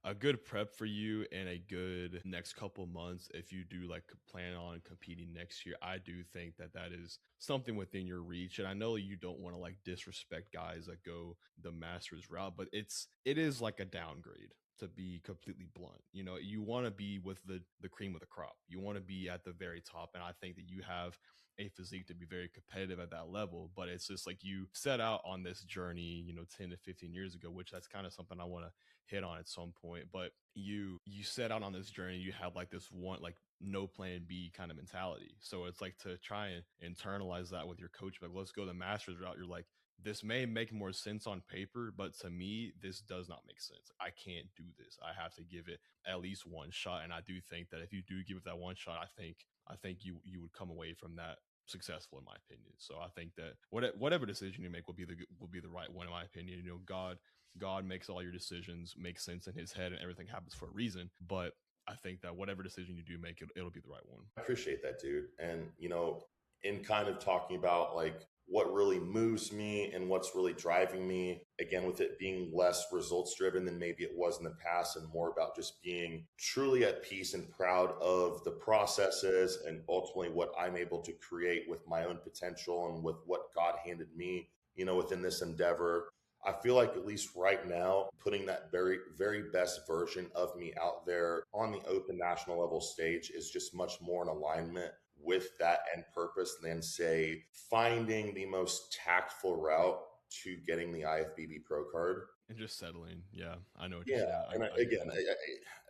a good prep for you and a good next couple months, if you do like plan on competing next year, I do think that is something within your reach. And I know you don't want to like disrespect guys that go the Masters route, but it is like a downgrade. to be completely blunt. You know, you want to be with the cream of the crop. You want to be at the very top. And I think that you have a physique to be very competitive at that level. But it's just like you set out on this journey, you know, 10 to 15 years ago, which that's kind of something I want to hit on at some point. But you set out on this journey, you had like this one, like no plan B kind of mentality. So it's like to try and internalize that with your coach, like, let's go the master's route. You're like, this may make more sense on paper, but to me, this does not make sense. I can't do this. I have to give it at least one shot. And I do think that if you do give it that one shot, I think you would come away from that successful, in my opinion. So I think that whatever decision you make will be the right one, in my opinion. You know, God makes all your decisions make sense in his head, and everything happens for a reason. But I think that whatever decision you do make, it'll be the right one. I appreciate that, dude. And, you know, in kind of talking about like what really moves me and what's really driving me, again, with it being less results driven than maybe it was in the past and more about just being truly at peace and proud of the processes and ultimately what I'm able to create with my own potential and with what God handed me, you know, within this endeavor. I feel like at least right now, putting that very, very best version of me out there on the open national level stage is just much more in alignment with that end purpose than, say, finding the most tactful route to getting the IFBB Pro card. And just settling. Yeah, I know what Yeah, you're saying.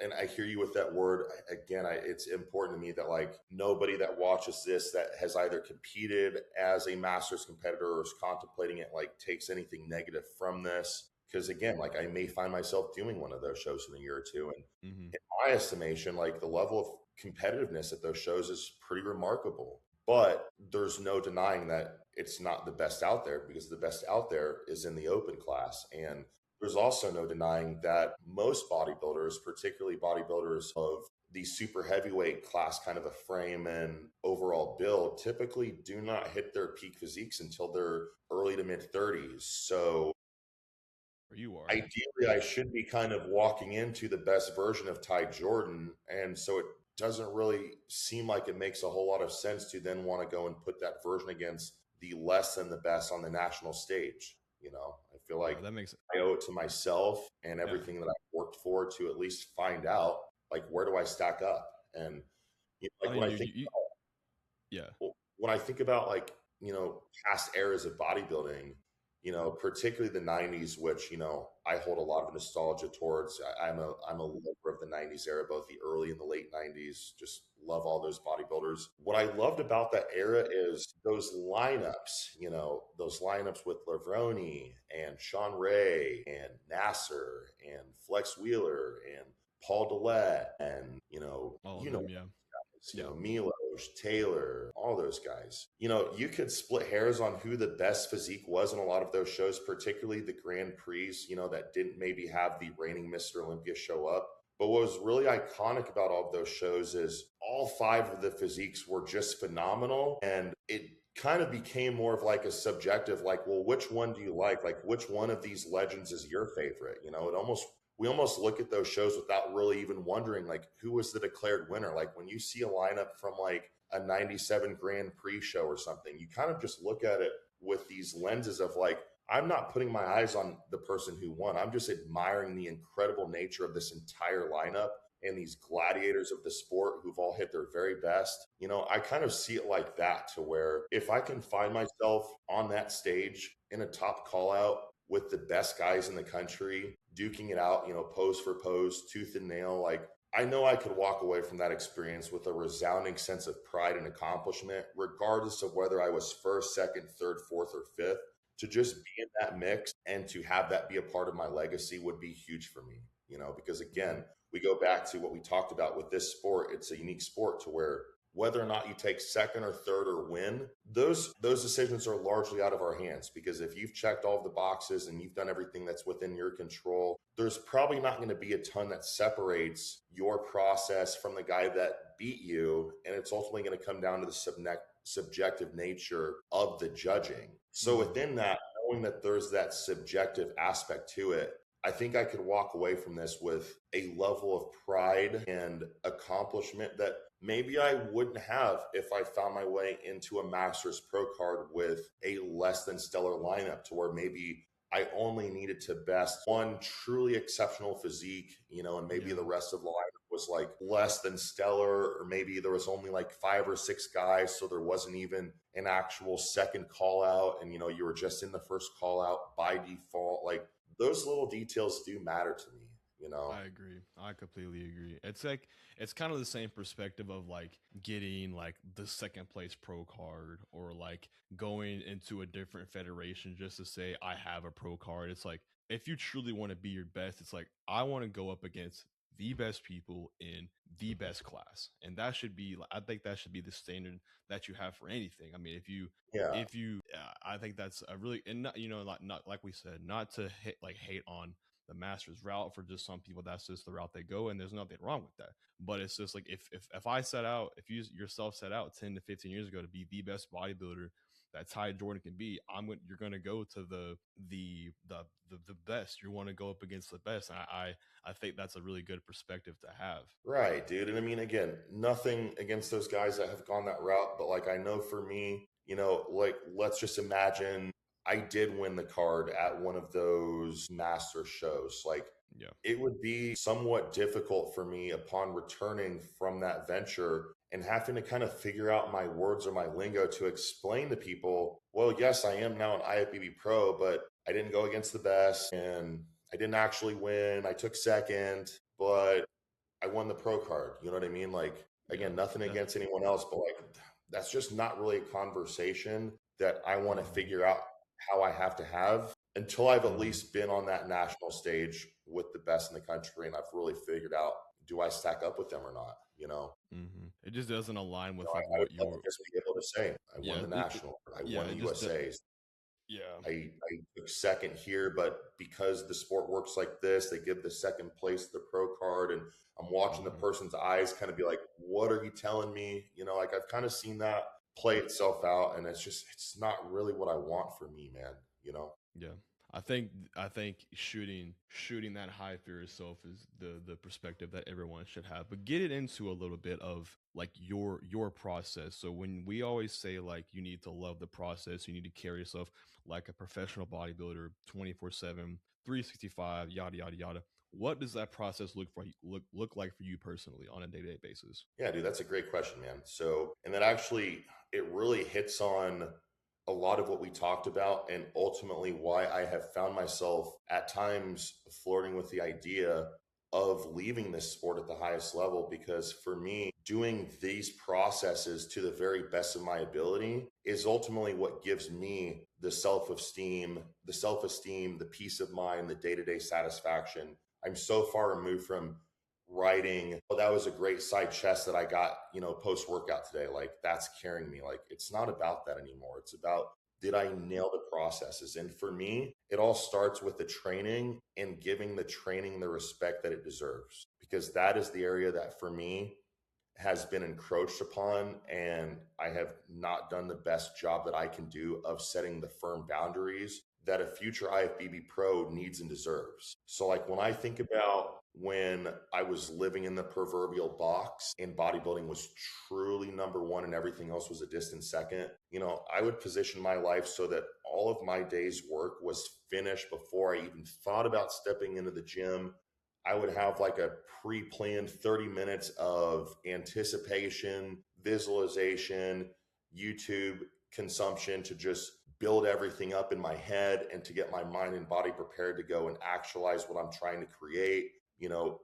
and I hear you with that word. Again, it's important to me that like nobody that watches this that has either competed as a masters competitor or is contemplating it like takes anything negative from this. Because again, like I may find myself doing one of those shows in a year or two, and in my estimation, like the level of competitiveness at those shows is pretty remarkable. But there's no denying that it's not the best out there, because the best out there is in the open class. And there's also no denying that most bodybuilders, particularly bodybuilders of the super heavyweight class kind of a frame and overall build, typically do not hit their peak physiques until their early to mid 30s. So you are. Ideally, I should be kind of walking into the best version of Ty Jordan. And so it doesn't really seem like it makes a whole lot of sense to then want to go and put that version against the less than the best on the national stage. You know, I feel like that makes I owe it to myself and everything that I've worked for to at least find out, like, where do I stack up? And you know, like when I think about like, you know, past eras of bodybuilding, you know, particularly the 90s, which, you know, I hold a lot of nostalgia towards. I'm a lover of the 90s era, both the early and the late 90s. Just love all those bodybuilders. What I loved about that era is those lineups, you know, those lineups with Lavroni and Sean Ray and Nasser and Flex Wheeler and Paul Dillette and, you know, Milos, Taylor, all those guys. You know, you could split hairs on who the best physique was in a lot of those shows, particularly the Grand Prix, you know, that didn't maybe have the reigning Mr. Olympia show up. But what was really iconic about all of those shows is all five of the physiques were just phenomenal. And it kind of became more of like a subjective, like, well, which one do you like? Like, which one of these legends is your favorite? You know, we almost look at those shows without really even wondering, like, who was the declared winner? Like, when you see a lineup from like a 97 Grand Prix show or something, you kind of just look at it with these lenses of like, I'm not putting my eyes on the person who won. I'm just admiring the incredible nature of this entire lineup and these gladiators of the sport who've all hit their very best. You know, I kind of see it like that, to where if I can find myself on that stage in a top call out with the best guys in the country, duking it out, you know, pose for pose, tooth and nail, like, I know I could walk away from that experience with a resounding sense of pride and accomplishment, regardless of whether I was first, second, third, fourth, or fifth. To just be in that mix and to have that be a part of my legacy would be huge for me, you know, because again, we go back to what we talked about with this sport. It's a unique sport to where whether or not you take second or third or win, those decisions are largely out of our hands, because if you've checked all of the boxes and you've done everything that's within your control, there's probably not going to be a ton that separates your process from the guy that beat you. And it's ultimately going to come down to the subjective nature of the judging. So within that, knowing that there's that subjective aspect to it, I think I could walk away from this with a level of pride and accomplishment that maybe I wouldn't have if I found my way into a Masters Pro card with a less than stellar lineup, to where maybe I only needed to best one truly exceptional physique, and maybe the rest of the lineup was like less than stellar, or maybe there was only like 5 or 6 guys, so there wasn't even an actual second call out, and you were just in the first call out by default. Like those little details do matter to me. I agree. I completely agree. It's like it's kind of the same perspective of like getting like the second place pro card, or like going into a different federation just to say I have a pro card. It's like if you truly want to be your best, it's like I want to go up against the best people in the best class. And that should be I think that should be the standard that you have for anything. I mean, Yeah. if you I think that's a really, and not, not like we said, not to hate on the master's route. For just some people, that's just the route they go, and there's nothing wrong with that. But it's just like if I set out, if you yourself set out 10 to 15 years ago to be the best bodybuilder that Ty Jordan can be, you're going to go to the best. You want to go up against the best, and I think that's a really good perspective to have. Right, dude. And I mean, again, nothing against those guys that have gone that route, but like I know for me, like let's just imagine I did win the card at one of those master shows. Like Yeah. it would be somewhat difficult for me upon returning from that venture and having to kind of figure out my words or my lingo to explain to people, well, yes, I am now an IFBB Pro, but I didn't go against the best and I didn't actually win. I took second, but I won the pro card. You know what I mean? Like, Yeah. again, nothing against anyone else, but like, that's just not really a conversation that I want to figure out how I have to have until I've at least been on that national stage with the best in the country. And I've really figured out, do I stack up with them or not? It just doesn't align with like I would what love you to just be able to say, I won the it, national, I yeah, won the it just USA. yeah. I took second here, but because the sport works like this, they give the second place the pro card. And I'm watching the person's eyes kind of be like, what are you telling me? Like I've kind of seen that play itself out, and it's not really what I want for me, man. Yeah. I think shooting that high for yourself is the perspective that everyone should have. But get it into a little bit of like your process. So when we always say like you need to love the process, you need to carry yourself like a professional bodybuilder 24/7, 365, yada yada yada. What does that process look like for you personally on a day-to-day basis? Yeah, dude, that's a great question, man. So, and that actually, it really hits on a lot of what we talked about, and ultimately why I have found myself at times flirting with the idea of leaving this sport at the highest level. Because for me, doing these processes to the very best of my ability is ultimately what gives me the self-esteem, the peace of mind, the day-to-day satisfaction. I'm so far removed from writing, oh, that was a great side chest that I got, post workout today. Like that's carrying me. Like it's not about that anymore. It's about, did I nail the processes? And for me, it all starts with the training and giving the training the respect that it deserves, because that is the area that for me has been encroached upon, and I have not done the best job that I can do of setting the firm boundaries that a future IFBB Pro needs and deserves. So like when I think about when I was living in the proverbial box and bodybuilding was truly number one and everything else was a distant second, I would position my life so that all of my day's work was finished before I even thought about stepping into the gym. I would have like a pre-planned 30 minutes of anticipation, visualization, YouTube consumption to just build everything up in my head and to get my mind and body prepared to go and actualize what I'm trying to create.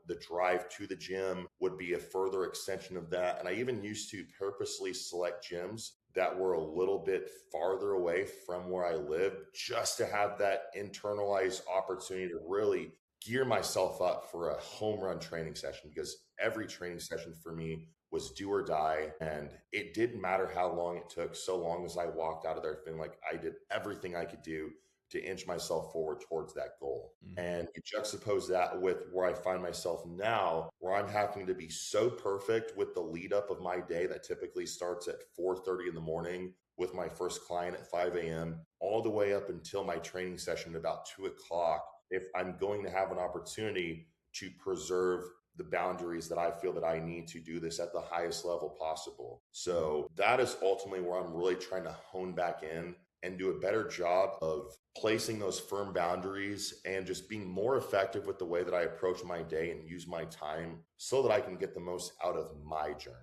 The drive to the gym would be a further extension of that. And I even used to purposely select gyms that were a little bit farther away from where I lived, just to have that internalized opportunity to really gear myself up for a home run training session, because every training session for me was do or die. And it didn't matter how long it took, so long as I walked out of there feeling like I did everything I could do to inch myself forward towards that goal. And you juxtapose that with where I find myself now, where I'm having to be so perfect with the lead up of my day that typically starts at 4:30 in the morning with my first client at 5 a.m., all the way up until my training session at about 2 o'clock. If I'm going to have an opportunity to preserve the boundaries that I feel that I need to do this at the highest level possible. So that is ultimately where I'm really trying to hone back in and do a better job of placing those firm boundaries and just being more effective with the way that I approach my day and use my time so that I can get the most out of my journey.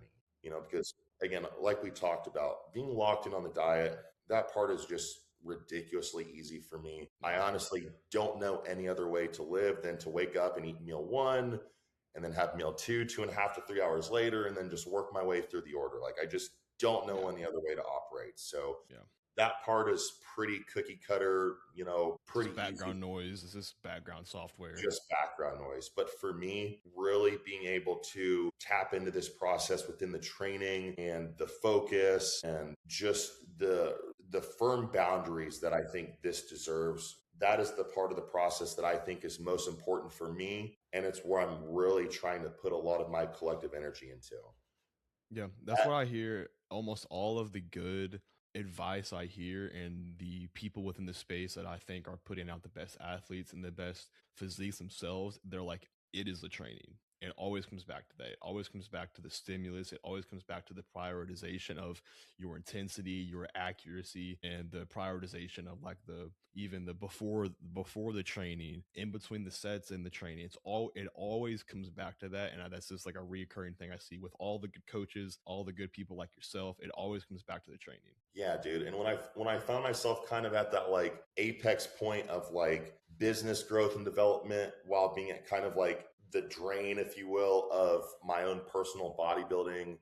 Because again, like we talked about, being locked in on the diet, that part is just ridiculously easy for me. I honestly don't know any other way to live than to wake up and eat meal one and then have meal two, 2.5 to 3 hours later, and then just work my way through the order. Like I just don't know any other way to operate. So that part is pretty cookie cutter, pretty just background easy. noise. This is background software. Just background noise. But for me, really being able to tap into this process within the training and the focus and just the firm boundaries that I think this deserves, that is the part of the process that I think is most important for me. And it's where I'm really trying to put a lot of my collective energy into. Yeah, that's what I hear. Almost all of the good advice I hear and the people within the space that I think are putting out the best athletes and the best physiques themselves, they're like, it is the training. It always comes back to that. It always comes back to the stimulus. It always comes back to the prioritization of your intensity, your accuracy, and the prioritization of like the before the training, in between the sets and the training. It always comes back to that, and that's just like a reoccurring thing I see with all the good coaches, all the good people like yourself. It always comes back to the training. Yeah, dude. And when I found myself kind of at that like apex point of like business growth and development while being at kind of like the drain, if you will, of my own personal bodybuilding,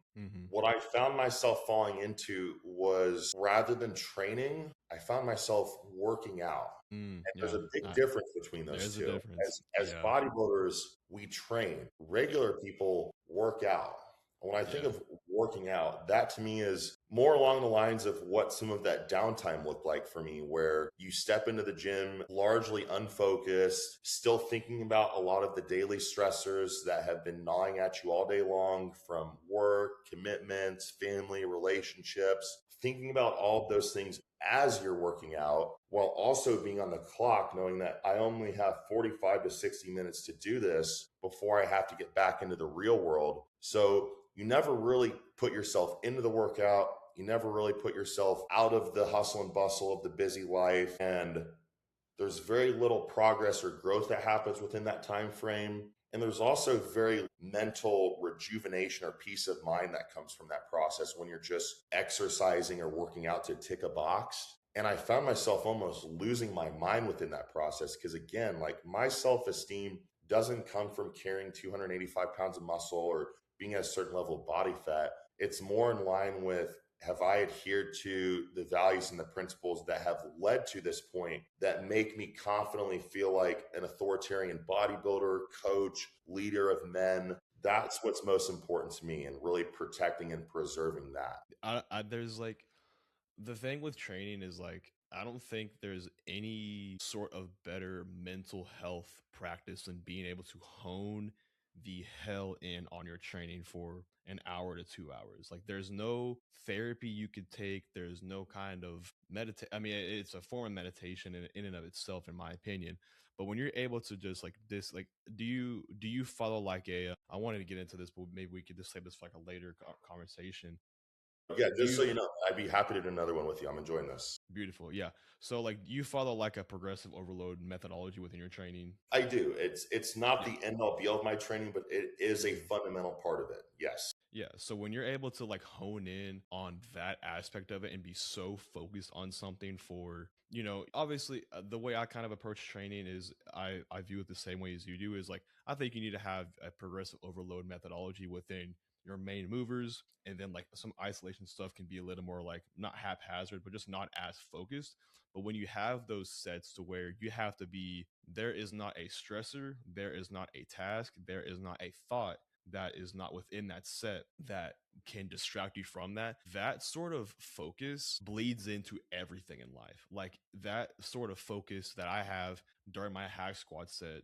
what I found myself falling into was, rather than training, I found myself working out. And there's a big difference between those two. As bodybuilders, we train. Regular people work out. When I think of working out, that to me is more along the lines of what some of that downtime looked like for me, where you step into the gym largely unfocused, still thinking about a lot of the daily stressors that have been gnawing at you all day long, from work, commitments, family, relationships, thinking about all of those things as you're working out, while also being on the clock, knowing that I only have 45 to 60 minutes to do this before I have to get back into the real world. So you never really put yourself into the workout. You never really put yourself out of the hustle and bustle of the busy life. And there's very little progress or growth that happens within that time frame. And there's also very mental rejuvenation or peace of mind that comes from that process when you're just exercising or working out to tick a box. And I found myself almost losing my mind within that process because, again, like my self-esteem doesn't come from carrying 285 pounds of muscle or being at a certain level of body fat. It's more in line with, have I adhered to the values and the principles that have led to this point that make me confidently feel like an authoritarian bodybuilder, coach, leader of men? That's what's most important to me, and really protecting and preserving that. There's like, the thing with training is like, I don't think there's any sort of better mental health practice than being able to hone the hell in on your training for an hour to 2 hours. Like there's no therapy you could take. There's no kind of meditate. I mean, it's a form of meditation in and of itself, in my opinion. But when you're able to just like this, like, do you follow like I wanted to get into this, but maybe we could just save this for like a later conversation. Yeah, just so you know, I'd be happy to do another one with you. I'm enjoying this. Beautiful. Yeah. So like, you follow like a progressive overload methodology within your training? I do. It's not the end all be all of my training, but it is a fundamental part of it. Yes. Yeah. So when you're able to like hone in on that aspect of it and be so focused on something for, obviously the way I kind of approach training is I view it the same way as you do, is like, I think you need to have a progressive overload methodology within your main movers, and then like some isolation stuff can be a little more like not haphazard, but just not as focused. But when you have those sets to where you have to be, there is not a stressor, there is not a task, there is not a thought that is not within that set that can distract you from that sort of focus bleeds into everything in life. Like that sort of focus that I have during my hack squad set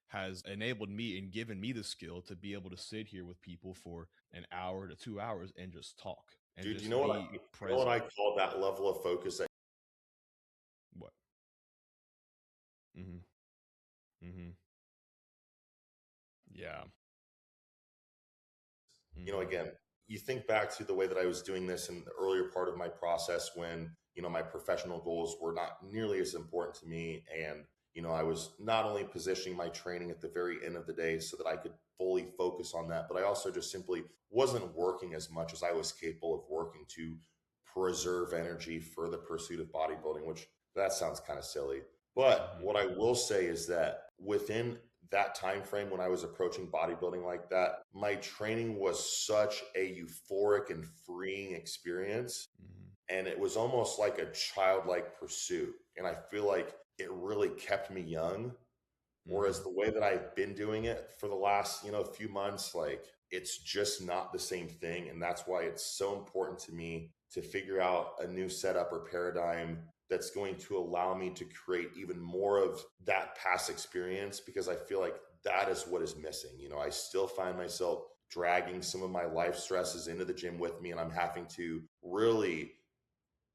has enabled me and given me the skill to be able to sit here with people for an hour to 2 hours and just talk and Dude, just you know be present. what I call that level of focus? What? Mm-hmm. Mm-hmm. Yeah. Again, you think back to the way that I was doing this in the earlier part of my process when, my professional goals were not nearly as important to me. And, I was not only positioning my training at the very end of the day so that I could fully focus on that, but I also just simply wasn't working as much as I was capable of working to preserve energy for the pursuit of bodybuilding, which that sounds kind of silly. But what I will say is that within that time frame when I was approaching bodybuilding like that, my training was such a euphoric and freeing experience. And it was almost like a childlike pursuit. And I feel like it really kept me young. Whereas the way that I've been doing it for the last, few months, like it's just not the same thing. And that's why it's so important to me to figure out a new setup or paradigm that's going to allow me to create even more of that past experience, because I feel like that is what is missing. I still find myself dragging some of my life stresses into the gym with me, and I'm having to really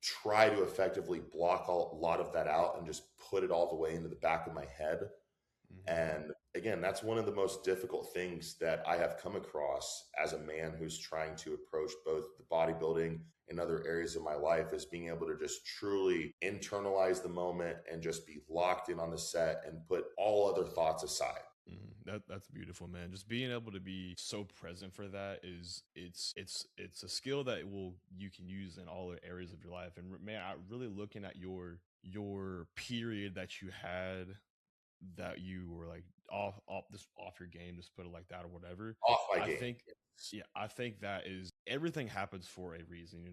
try to effectively block a lot of that out and just put it all the way into the back of my head. And again, that's one of the most difficult things that I have come across as a man who's trying to approach both the bodybuilding and other areas of my life, is being able to just truly internalize the moment and just be locked in on the set and put all other thoughts aside. That's beautiful, man. Just being able to be so present for that it's a skill that you can use in all the areas of your life. And man, I really looking at your period that you had, that you were like off your game, just put it like that or whatever. Off my I game. think, yeah, I think that is, everything happens for a reason.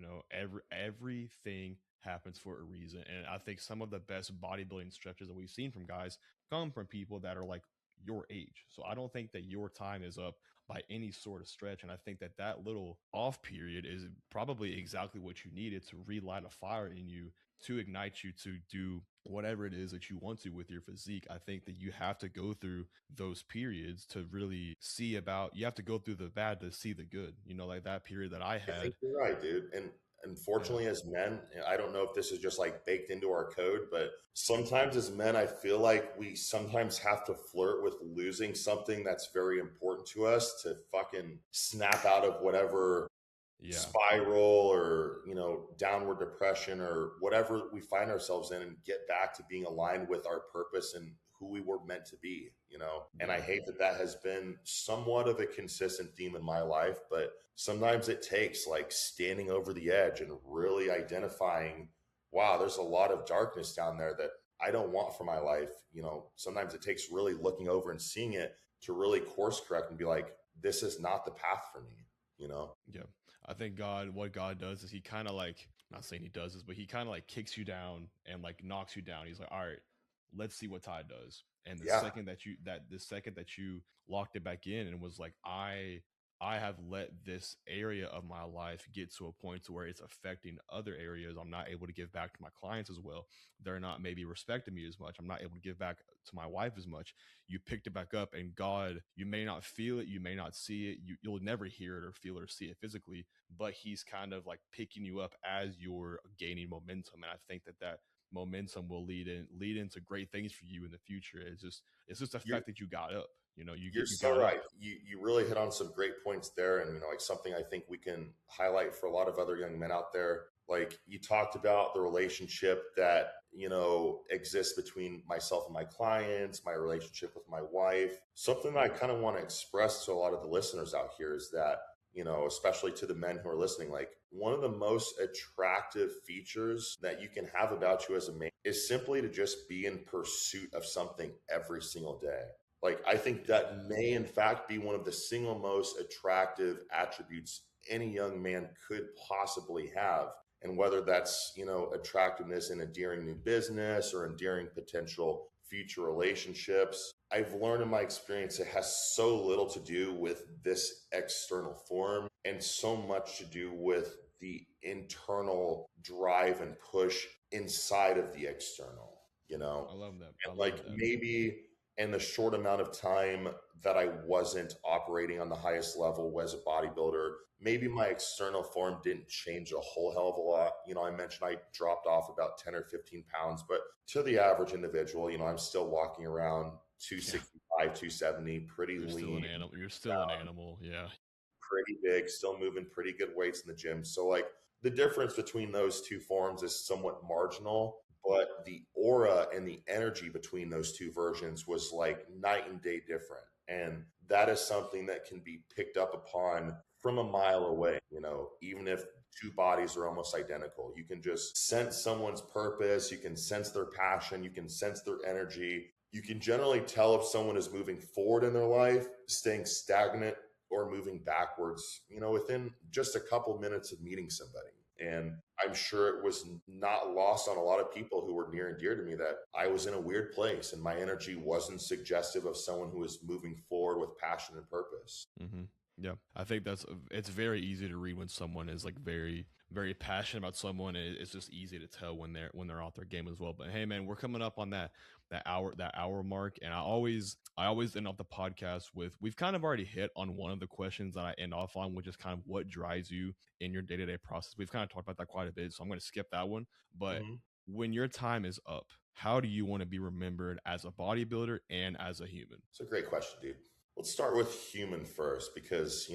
Everything happens for a reason. And I think some of the best bodybuilding stretches that we've seen from guys come from people that are like your age. So I don't think that your time is up by any sort of stretch. And I think that that little off period is probably exactly what you needed to relight a fire in you, to ignite you to do whatever it is that you want to with your physique. I think that you have to go through those periods to really see about, you have to go through the bad to see the good, like that period that I I had. think you're right, dude. And unfortunately, as men, I don't know if this is just like baked into our code, but sometimes as men, I feel like we sometimes have to flirt with losing something that's very important to us to fucking snap out of whatever spiral or, downward depression or whatever we find ourselves in, and get back to being aligned with our purpose and who we were meant to be, And I hate that has been somewhat of a consistent theme in my life, but sometimes it takes like standing over the edge and really identifying, wow, there's a lot of darkness down there that I don't want for my life. Sometimes it takes really looking over and seeing it to really course correct and be like, this is not the path for me, Yeah. I think what God does is he kind of like, not saying he does this, but he kind of like kicks you down and like knocks you down. He's like, all right, let's see what Ty does. And the second that you locked it back in and was like, I have let this area of my life get to a point to where it's affecting other areas. I'm not able to give back to my clients as well. They're not maybe respecting me as much. I'm not able to give back to my wife as much. You picked it back up, and God, you may not feel it, you may not see it, you'll never hear it or feel it or see it physically, but he's kind of like picking you up as you're gaining momentum. And I think that momentum will lead into great things for you in the future. It's just the fact that you got up. You're so right. You really hit on some great points there, and like something I think we can highlight for a lot of other young men out there. Like you talked about the relationship that exists between myself and my clients, my relationship with my wife. Something that I kind of want to express to a lot of the listeners out here is that, especially to the men who are listening, like one of the most attractive features that you can have about you as a man is simply to just be in pursuit of something every single day. Like, I think that may, in fact, be one of the single most attractive attributes any young man could possibly have. And whether that's, attractiveness in endearing new business or endearing potential future relationships, I've learned in my experience it has so little to do with this external form and so much to do with the internal drive and push inside of the external, I love that. And maybe in the short amount of time that I wasn't operating on the highest level as a bodybuilder, maybe my external form didn't change a whole hell of a lot. I mentioned I dropped off about 10 or 15 pounds, but to the average individual, I'm still walking around 265, 270, pretty lean. You're still an animal. Yeah. pretty big, still moving pretty good weights in the gym. So like the difference between those two forms is somewhat marginal, but the aura and the energy between those two versions was like night and day different. And that is something that can be picked up upon from a mile away, even if two bodies are almost identical. You can just sense someone's purpose, you can sense their passion, you can sense their energy. You can generally tell if someone is moving forward in their life, staying stagnant, or moving backwards, within just a couple minutes of meeting somebody. And I'm sure it was not lost on a lot of people who were near and dear to me that I was in a weird place and my energy wasn't suggestive of someone who was moving forward with passion and purpose. Mm-hmm. Yeah, I think it's very easy to read when someone is like very, very passionate about someone. It's just easy to tell when they're off their game as well. But hey, man, we're coming up on that hour mark, and I always end off the podcast with, we've kind of already hit on one of the questions that I end off on, which is kind of what drives you in your day-to-day process. We've kind of talked about that quite a bit, so I'm going to skip that one. But when your time is up, how do you want to be remembered as a bodybuilder and as a human? It's a great question, dude. Let's start with human first, because,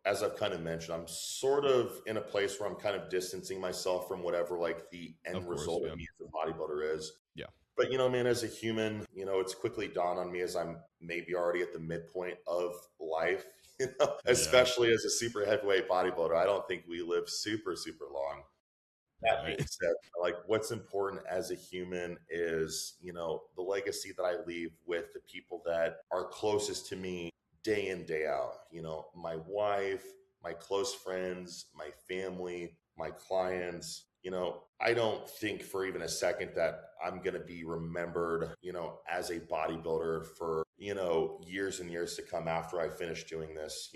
as I've kind of mentioned, I'm sort of in a place where I'm kind of distancing myself from whatever like the end result of me as a bodybuilder is. Yeah. But, man, as a human, it's quickly dawned on me as I'm maybe already at the midpoint of life, especially as a super heavyweight bodybuilder. I don't think we live super, super long. That being said, like what's important as a human is, the legacy that I leave with the people that are closest to me day in, day out. My wife, my close friends, my family, my clients. I don't think for even a second that I'm going to be remembered, as a bodybuilder for, years and years to come after I finish doing this.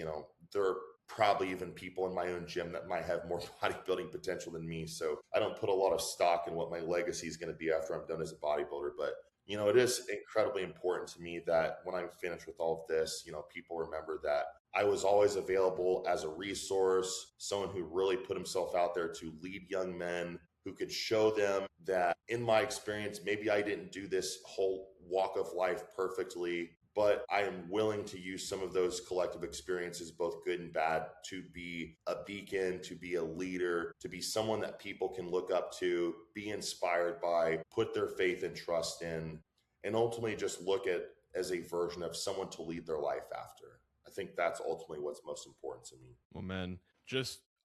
There are probably even people in my own gym that might have more bodybuilding potential than me. So I don't put a lot of stock in what my legacy is going to be after I'm done as a bodybuilder. But, it is incredibly important to me that when I'm finished with all of this, people remember that I was always available as a resource, someone who really put himself out there to lead young men, who could show them that in my experience, maybe I didn't do this whole walk of life perfectly, but I am willing to use some of those collective experiences, both good and bad, to be a beacon, to be a leader, to be someone that people can look up to, be inspired by, put their faith and trust in, and ultimately just look at as a version of someone to lead their life after. I think that's ultimately what's most important to me. Well, man,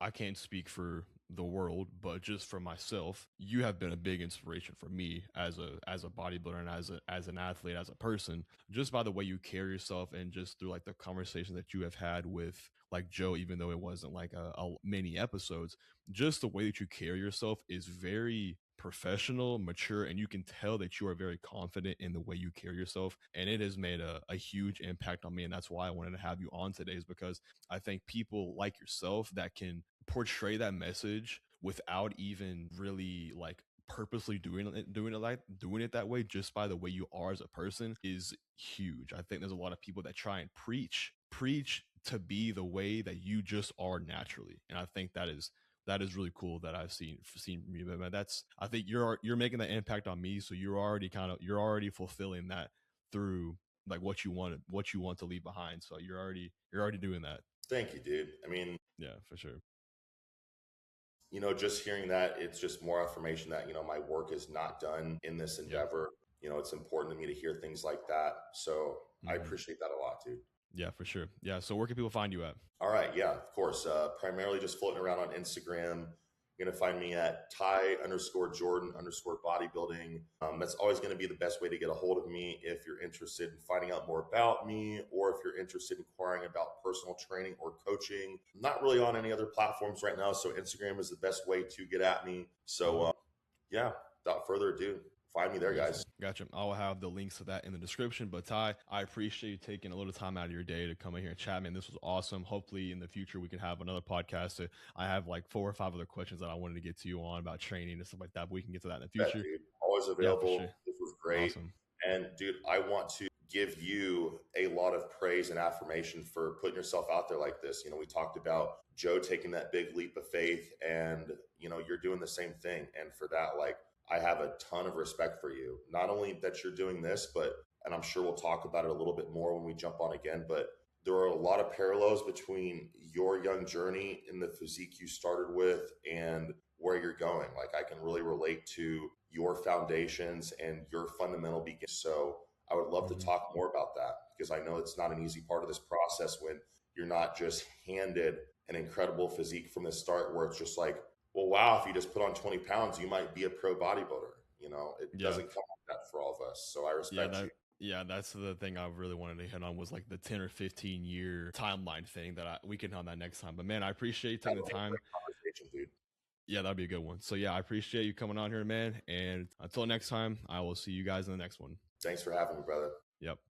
I can't speak for the world, but just for myself, you have been a big inspiration for me as a bodybuilder and as an athlete, as a person, just by the way you carry yourself and just through like the conversation that you have had with like Joe, even though it wasn't like a many episodes, just the way that you carry yourself is very professional, mature, and you can tell that you are very confident in the way you carry yourself. And it has made a huge impact on me. And that's why I wanted to have you on today, is because I think people like yourself that can portray that message without even really like purposely doing it that way, just by the way you are as a person, is huge. I think there's a lot of people that try and preach to be the way that you just are naturally. And I think that is really cool that I've seen from you, man. I think you're making that impact on me. So you're already fulfilling that through like what you want to leave behind. So you're already doing that. Thank you, dude. I mean, yeah, for sure. Just hearing that, it's just more affirmation that, my work is not done in this endeavor. Yeah. It's important to me to hear things like that. So I appreciate that a lot, dude. Yeah, for sure. Yeah. So where can people find you at? All right. Yeah, of course. Primarily just floating around on Instagram. You're going to find me at Ty_Jordan_bodybuilding. That's always going to be the best way to get a hold of me if you're interested in finding out more about me, or if you're interested in inquiring about personal training or coaching. I'm not really on any other platforms right now, so Instagram is the best way to get at me. So yeah, without further ado, find me there, guys. Gotcha. I'll have the links to that in the description. But Ty, I appreciate you taking a little time out of your day to come in here and chat, man. This was awesome. Hopefully in the future we can have another podcast. I have like 4 or 5 other questions that I wanted to get to you on about training and stuff like that, but we can get to that in the future. Yeah, dude, always available. Yeah, sure. This was great. Awesome. And dude, I want to give you a lot of praise and affirmation for putting yourself out there like this. We talked about Joe taking that big leap of faith, and you're doing the same thing. And for that, like, I have a ton of respect for you. Not only that you're doing this, but, and I'm sure we'll talk about it a little bit more when we jump on again, but there are a lot of parallels between your young journey in the physique you started with and where you're going. Like I can really relate to your foundations and your fundamental beginnings. So I would love to talk more about that because I know it's not an easy part of this process when you're not just handed an incredible physique from the start where it's just like, well, wow, if you just put on 20 pounds, you might be a pro bodybuilder. You know, it Yeah. doesn't come like that for all of us. So I respect you. Yeah, that's the thing I really wanted to hit on was like the 10 or 15 year timeline thing that we can hit on that next time. But man, I appreciate you taking the time. Conversation, dude. Yeah, that'd be a good one. So yeah, I appreciate you coming on here, man. And until next time, I will see you guys in the next one. Thanks for having me, brother. Yep.